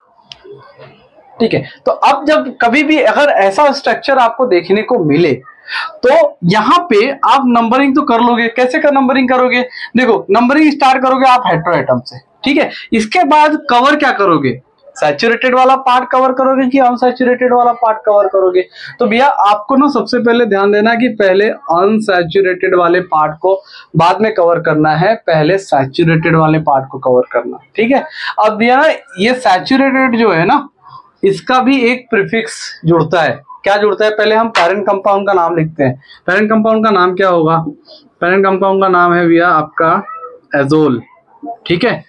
ठीक है, तो अब जब कभी भी अगर ऐसा स्ट्रक्चर आपको देखने को मिले, तो यहाँ पे आप नंबरिंग तो कर लोगे। कैसे कर नंबरिंग करोगे? देखो, नंबरिंग स्टार्ट करोगे आप हेटेरोएटम से, ठीक है, इसके बाद कवर क्या करोगे? सैचुरेटेड वाला पार्ट कवर करोगे कि अनसैचुरेटेड वाला पार्ट कवर करोगे? तो भैया आपको ना सबसे पहले ध्यान देना कि पहले अनसैचुरेटेड वाले पार्ट को बाद में कवर करना है, पहले सैचुरेटेड वाले पार्ट को कवर करना। ठीक है, अब भैया ये सैचुरेटेड जो है ना, इसका भी एक प्रीफिक्स जुड़ता है। क्या जुड़ता है? पहले हम पैरेंट कंपाउंड का नाम लिखते हैं। पैरेंट कंपाउंड का नाम क्या होगा? पैरेंट कंपाउंड का नाम है भैया आपका एजोल। ठीक है,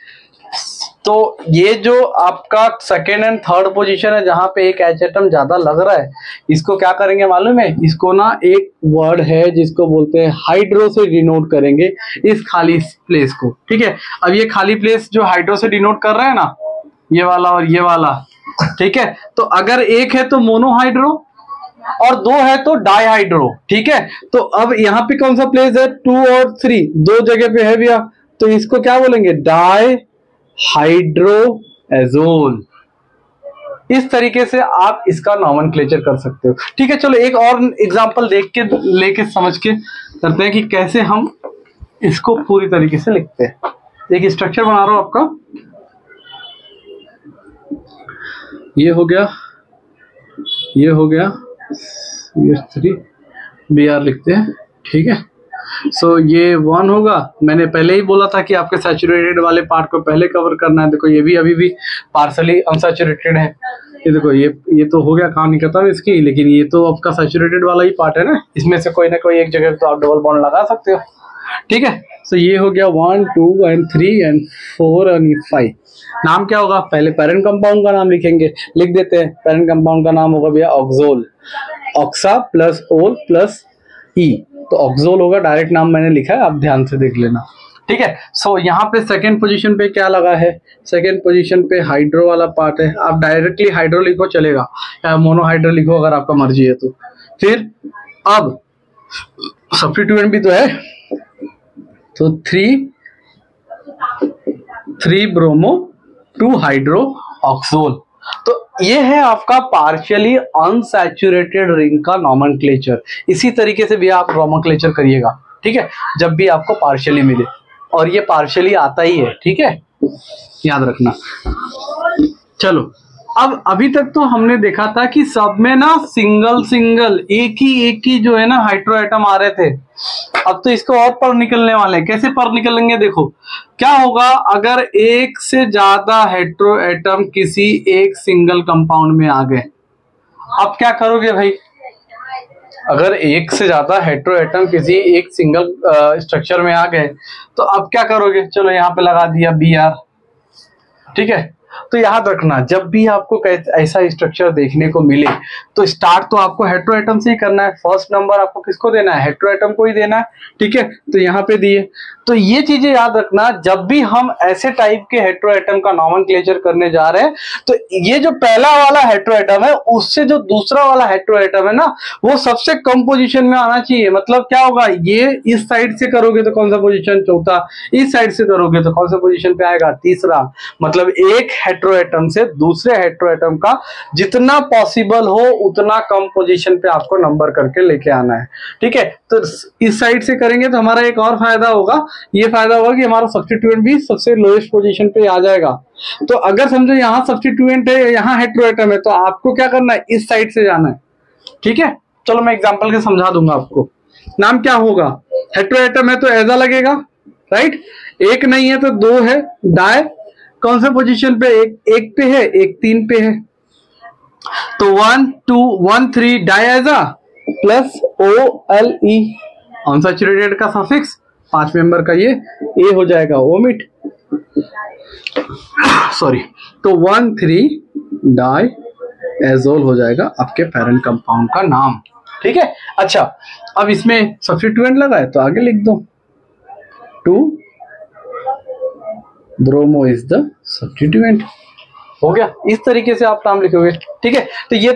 तो ये जो आपका सेकेंड एंड थर्ड पोजीशन है, जहां पे एक एच एटम ज्यादा लग रहा है, इसको क्या करेंगे मालूम है? इसको ना एक वर्ड है जिसको बोलते हैं हाइड्रो से डिनोट करेंगे इस खाली प्लेस को। ठीक है, अब ये खाली प्लेस जो हाइड्रो से डिनोट कर रहे हैं ना, ये वाला और ये वाला, ठीक है, तो अगर एक है तो मोनोहाइड्रो और दो है तो डाईहाइड्रो। ठीक है, तो अब यहाँ पे कौन सा प्लेस है? 2 और 3 दो जगह पे है भैया, तो इसको क्या बोलेंगे? Di hydro azole. इस तरीके से आप इसका नॉमेनक्लेचर कर सकते हो। ठीक है, चलो एक और एग्जांपल देख के लेके समझ के करते हैं कि कैसे हम इसको पूरी तरीके से लिखते हैं। एक स्ट्रक्चर बना रहा हूं आपका, ये हो गया, ये हो गया, ये 3 BR लिखते हैं। ठीक है, सो ये 1 होगा। मैंने पहले ही बोला था कि आपके सैचुरेटेड वाले पार्ट को पहले कवर करना है। देखो ये भी अभी भी पार्शली अनसैचुरेटेड है। ये देखो, ये तो हो गया कहानी खत्म इसकी, लेकिन ये तो आपका सैचुरेटेड वाला ही पार्ट है ना, इसमें से कोई ना कोई एक जगह तो आप डबल बॉन्ड लगा सकते हो। ठीक है, सो ये हो गया 1 2 and 3 and 4 and 5। नाम क्या होगा? पहले पैरेंट कंपाउंड का नाम लिखेंगे, लिख देते हैं। पैरेंट कंपाउंड का नाम होगा भैया ऑक्सोल, ऑक्सा प्लस ओल प्लस ई, तो ऑक्सोल होगा। डायरेक्ट नाम मैंने लिखा है, आप ध्यान से देख लेना। ठीक है, सो यहाँ पे सेकेंड पोजीशन पे क्या लगा है? सेकेंड पोजीशन पे हाइड्रो वाला पार्ट है। आप डायरेक्टली हाइड्रो लिखो चलेगा, या मोनोहाइड्रो लिखो अगर आपका मर्जी है तो। फिर अब सब्स्टिट्यूएंट भी तो है, तो 3 ब्रोमो 2 हाइड्रो ऑक्सोल। तो ये है आपका पार्शियली अनसैचुरेटेड रिंग का नॉमेनक्लेचर। इसी तरीके से भी आप नॉमेनक्लेचर करिएगा। ठीक है, जब भी आपको पार्शियली मिले, और ये पार्शियली आता ही है, ठीक है, याद रखना। चलो, अब अभी तक तो हमने देखा था कि सब में ना सिंगल सिंगल एक ही जो है ना हाइड्रो एटम आ रहे थे। अब तो इसको और पर निकलने वाले हैं। कैसे पर निकलेंगे, देखो क्या होगा अगर एक से ज्यादा हेट्रो एटम किसी एक सिंगल कंपाउंड में आ गए। अब क्या करोगे भाई, अगर एक से ज्यादा हेट्रो एटम किसी एक सिंगल स्ट्रक्चर में आ गए तो अब क्या करोगे, चलो यहाँ पे लगा दिया Br, ठीक है। तो याद रखना, जब भी आपको ऐसा स्ट्रक्चर देखने को मिले तो स्टार्ट तो आपको हेट्रो एटम से ही करना है। फर्स्ट नंबर आपको किसको देना है, हेट्रो एटम को ही देना है, ठीक है। तो यहाँ पे दिए, तो ये चीजें याद रखना, जब भी हम ऐसे टाइप के हेट्रो एटम का नॉमेनक्लेचर करने जा रहे हैं तो ये जो पहला वाला हेट्रो एटम है उससे जो दूसरा वाला हेट्रो एटम है ना वो सबसे कम पोजीशन में आना चाहिए। मतलब क्या होगा, ये इस साइड से करोगे तो कौन सा पोजीशन, चौथा, इस साइड से करोगे तो कौन सा पोजीशन पे आएगा, तीसरा। मतलब एक हेट्रो एटम से दूसरे हेट्रो एटम का जितना पॉसिबल हो उतना कम पोजीशन पे आपको नंबर करके लेके आना है, ठीक है। तो इस साइड से करेंगे तो हमारा एक और फायदा होगा, ये फायदा होगा कि हमारा सब्स्टिट्यूएंट भी सबसे लोएस्ट पोजीशन पे आ जाएगा। तो अगर समझो यहाँ सब्स्टिट्यूएंट है, यहाँ हेट्रो एटम है, तो आपको क्या करना है, इस साइड से जाना है, ठीक है। चलो मैं एग्जांपल के समझा दूंगा आपको। नाम क्या होगा, हेट्रो एटम है तो ऐसा लगेगा, राइट। एक नहीं है तो दो है, डाई कौन से पोजीशन पे, एक पे है, एक 3 पे है, तो 1 2 1 3 डायज़ा प्लस OLE अनसैचुरेटेड का सफिक्स 5 मेंबर का ये ए हो जाएगा, ओमिट, सॉरी। तो 1 3 डायएजोल हो जाएगा आपके पैरेंट कंपाउंड का नाम, ठीक है। अच्छा, अब इसमें सब्स्टिट्यूएंट लगा है तो आगे लिख दो 2 ब्रोमो इज द सब्स्टिट्यूएंट, हो गया। इस तरीके से आप नाम लिखोगे, ठीक है। तो ये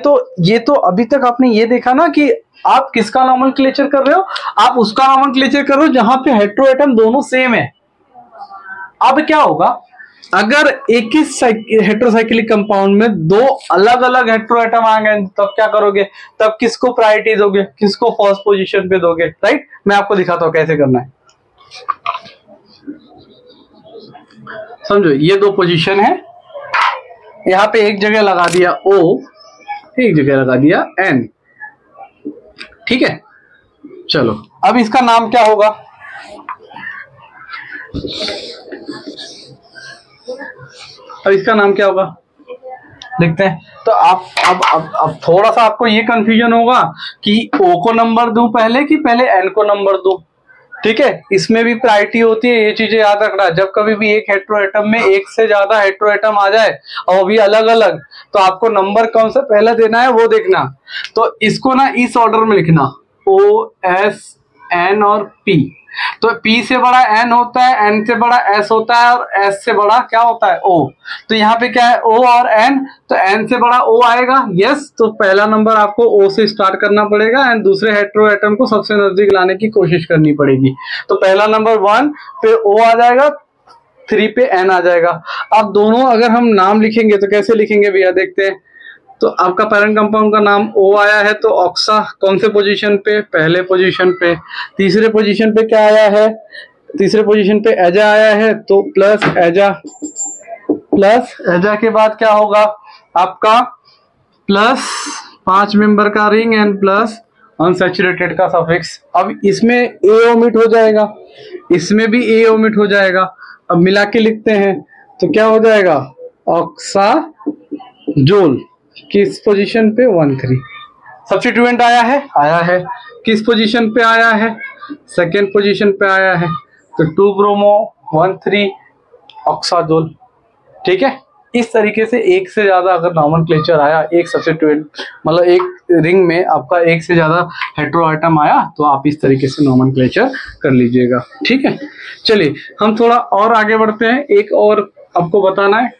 तो अभी तक आपने ये देखा ना कि आप किसका नॉमेनक्लेचर कर रहे हो, आप उसका नॉमेनक्लेचर कर रहे हो जहां पे हेट्रो एटम दोनों सेम है। अब क्या होगा, अगर एक ही हेट्रोसाइक्लिक कंपाउंड में दो अलग अलग हेट्रो एटम आ गए तब क्या करोगे, तब किसको प्रायोरिटी दोगे, किसको फर्स्ट पोजीशन पे दोगे, राइट। मैं आपको दिखाता हूं कैसे करना है, समझो। ये दो पोजीशन है, यहाँ पे एक जगह लगा दिया O, एक जगह लगा दिया N, ठीक है। चलो अब इसका नाम क्या होगा, अब इसका नाम क्या होगा देखते हैं। तो आप अब थोड़ा सा आपको ये कंफ्यूजन होगा कि O को नंबर दूं पहले कि पहले N को नंबर दूं, ठीक है। इसमें भी प्रायोरिटी होती है, ये चीजें याद रखना। जब कभी भी एक हेट्रो एटम में एक से ज्यादा हेट्रो एटम आ जाए और वो भी अलग अलग, तो आपको नंबर कौन सा पहले देना है वो देखना। तो इसको ना इस ऑर्डर में लिखना, O S N और P। तो P से बड़ा N होता है, N से बड़ा S होता है और S से बड़ा क्या होता है O। तो यहाँ पे क्या है O और N, तो N से बड़ा O आएगा, यस। तो पहला नंबर आपको O से स्टार्ट करना पड़ेगा एंड दूसरे हेट्रो एटम को सबसे नजदीक लाने की कोशिश करनी पड़ेगी। तो पहला नंबर 1 पे O आ जाएगा, 3 पे N आ जाएगा। अब दोनों अगर हम नाम लिखेंगे तो कैसे लिखेंगे भैया, देखते हैं। तो आपका पैरेंट कंपाउंड का नाम O आया है तो ऑक्सा कौन से पोजीशन पे, पहले पोजीशन पे। तीसरे पोजीशन पे क्या आया है, तीसरे पोजीशन पे एजा आया है तो प्लस एजा, प्लस एजा के बाद क्या होगा आपका प्लस 5 मेंबर का रिंग एंड प्लस अनसैचुरेटेड का सफिक्स। अब इसमें ए ओमिट हो जाएगा, इसमें भी ए ओमिट हो जाएगा। अब मिला के लिखते हैं तो क्या हो जाएगा, ऑक्साजोल किस पोजीशन पे 1 3। सब्स्टिट्यूएंट आया है किस पोजीशन पे आया है, सेकेंड पोजीशन पे आया है। तो 2 ब्रोमो 1 3 ऑक्साजोल, ठीक है। इस तरीके से एक से ज्यादा अगर नॉमेनक्लेचर आया, एक सब्स्टिट्यूएंट मतलब एक रिंग में आपका एक से ज्यादा हेट्रो आइटम आया तो आप इस तरीके से नॉमेनक्लेचर कर लीजिएगा, ठीक है। चलिए हम थोड़ा और आगे बढ़ते हैं, एक और आपको बताना है।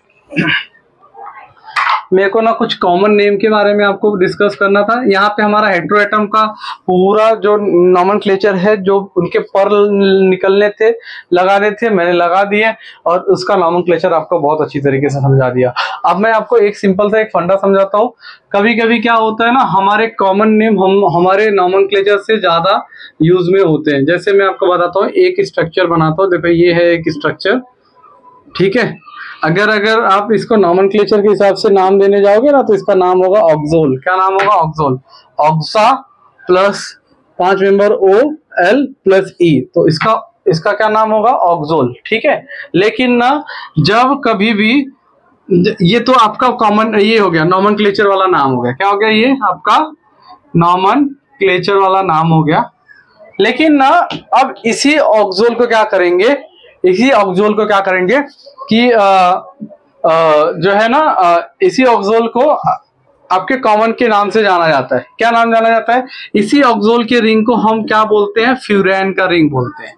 मेरे को ना कुछ कॉमन नेम के बारे में आपको डिस्कस करना था। यहाँ पे हमारा हेटेरोएटम का पूरा जो नॉमेनक्लेचर है, जो उनके पर्ल निकलने थे, लगाने थे, मैंने लगा दिए और उसका नॉमेनक्लेचर आपको बहुत अच्छी तरीके से समझा दिया। अब मैं आपको एक सिंपल सा एक फंडा समझाता हूँ। कभी कभी क्या होता है ना, हमारे कॉमन नेम हम हमारे नॉमेनक्लेचर से ज्यादा यूज में होते हैं। जैसे मैं आपको बताता हूँ, एक स्ट्रक्चर बनाता हूँ। देखो ये है एक स्ट्रक्चर, ठीक है। अगर आप इसको नॉमेनक्लेचर के हिसाब से नाम देने जाओगे ना, तो इसका नाम होगा ऑक्सोल। क्या नाम होगा? Oxole. Oxa plus 5 member O L plus E, तो इसका क्या नाम होगा? ऑक्सोल, ठीक है। लेकिन ना जब कभी भी, ये तो आपका कॉमन ये हो गया, नॉमेनक्लेचर वाला नाम हो गया। क्या हो गया? ये आपका नॉमेनक्लेचर वाला नाम हो गया। लेकिन ना अब इसी ऑक्सोल को क्या करेंगे, कि जो है ना, इसी ऑक्सोल को आपके कॉमन के नाम से जाना जाता है। क्या नाम जाना जाता है? इसी ऑक्सोल के रिंग को हम क्या बोलते हैं? फ्यूरेन का रिंग बोलते हैं।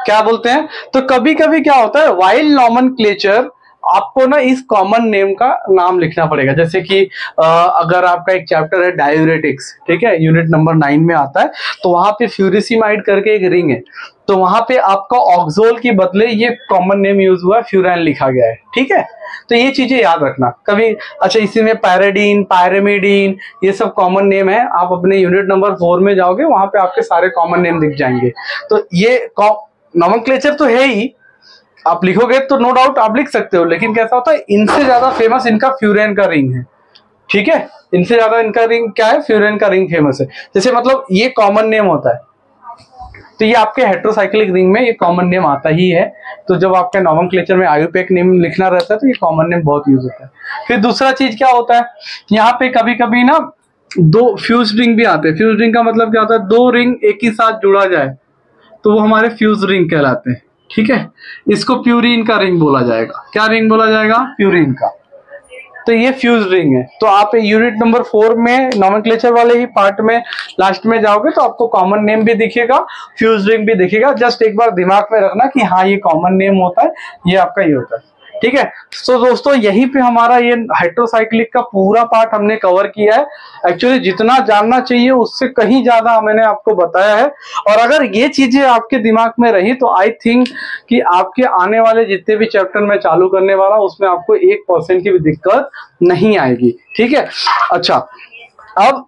क्या बोलते हैं? तो कभी कभी क्या होता है, वाइल नॉमेनक्लेचर आपको ना इस कॉमन नेम का नाम लिखना पड़ेगा। जैसे कि अगर आपका एक चैप्टर है डायूरेटिक्स, ठीक है, यूनिट नंबर 9 में आता है, तो वहां पे फ्यूरिसिमाइड करके एक रिंग है, तो वहां पे आपका ऑक्सोल के बदले ये कॉमन नेम यूज हुआ है, फ्यूरैन लिखा गया है, ठीक है। तो ये चीजें याद रखना कभी। अच्छा, इसी में पैराडीन, पायरेमिडीन, ये सब कॉमन नेम है। आप अपने यूनिट नंबर 4 में जाओगे, वहां पे आपके सारे कॉमन नेम दिख जाएंगे। तो ये नॉमेनक्लेचर तो है ही, आप लिखोगे तो नो डाउट आप लिख सकते हो। लेकिन कैसा होता है, इनसे ज्यादा फेमस इनका फ्यूरेन का रिंग है, ठीक है। इनसे ज्यादा इनका रिंग क्या है? फ्यूरेन का रिंग फेमस है। जैसे मतलब ये कॉमन नेम होता है, तो ये आपके हेटेरोसाइक्लिक रिंग में ये कॉमन नेम आता ही है। तो जब आपके नॉमेनक्लेचर में आयुपेक नेम लिखना रहता है, तो ये कॉमन नेम बहुत यूज होता है। फिर दूसरा चीज क्या होता है, यहाँ पे कभी कभी ना 2 फ्यूज रिंग भी आते हैं। फ्यूज रिंग का मतलब क्या होता है? 2 रिंग एक ही साथ जुड़ा जाए तो वो हमारे फ्यूज रिंग कहलाते हैं, ठीक है। इसको प्यूरिन का रिंग बोला जाएगा। क्या रिंग बोला जाएगा? प्यूरिन का। तो ये फ्यूज रिंग है। तो आप यूनिट नंबर 4 में नॉमेनक्लेचर वाले ही पार्ट में लास्ट में जाओगे तो आपको कॉमन नेम भी दिखेगा, फ्यूज रिंग भी दिखेगा। जस्ट एक बार दिमाग में रखना कि हाँ ये कॉमन नेम होता है, ये आपका ये होता है, ठीक है। तो दोस्तों यहीं पे हमारा ये हेटेरोसाइक्लिक का पूरा पार्ट हमने कवर किया है। एक्चुअली जितना जानना चाहिए उससे कहीं ज्यादा मैंने आपको बताया है। और अगर ये चीजें आपके दिमाग में रही तो आई थिंक कि आपके आने वाले जितने भी चैप्टर मैं चालू करने वाला हूं उसमें आपको 1% की भी दिक्कत नहीं आएगी, ठीक है। अच्छा, अब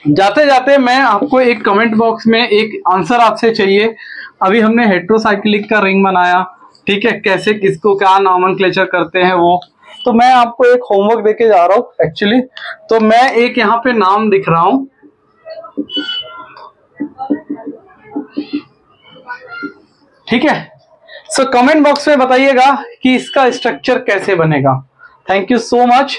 जाते जाते मैं आपको एक कमेंट बॉक्स में एक आंसर आपसे चाहिए। अभी हमने हेटेरोसाइक्लिक का रिंग बनाया, ठीक है, कैसे किसको क्या नॉमेनक्लेचर करते हैं वो। तो मैं आपको एक होमवर्क देके जा रहा हूं एक्चुअली। तो मैं एक यहाँ पे नाम दिख रहा हूं, ठीक है। सो कमेंट बॉक्स में बताइएगा कि इसका स्ट्रक्चर कैसे बनेगा। Thank you so much.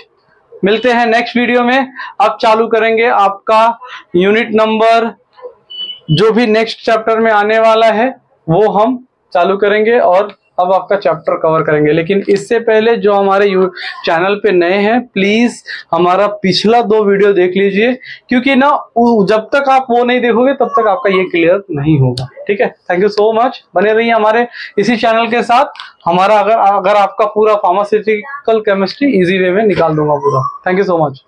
मिलते हैं नेक्स्ट वीडियो में। अब चालू करेंगे आपका यूनिट नंबर, जो भी नेक्स्ट चैप्टर में आने वाला है वो हम चालू करेंगे और अब आपका चैप्टर कवर करेंगे। लेकिन इससे पहले जो हमारे चैनल पे नए हैं, प्लीज हमारा पिछला 2 वीडियो देख लीजिए, क्योंकि ना जब तक आप वो नहीं देखोगे तब तक आपका ये क्लियर नहीं होगा, ठीक है। Thank you so much. बने रहिए हमारे इसी चैनल के साथ। हमारा अगर आपका पूरा फार्मास्यूटिकल केमिस्ट्री इजी वे में निकाल दूंगा पूरा। Thank you so much.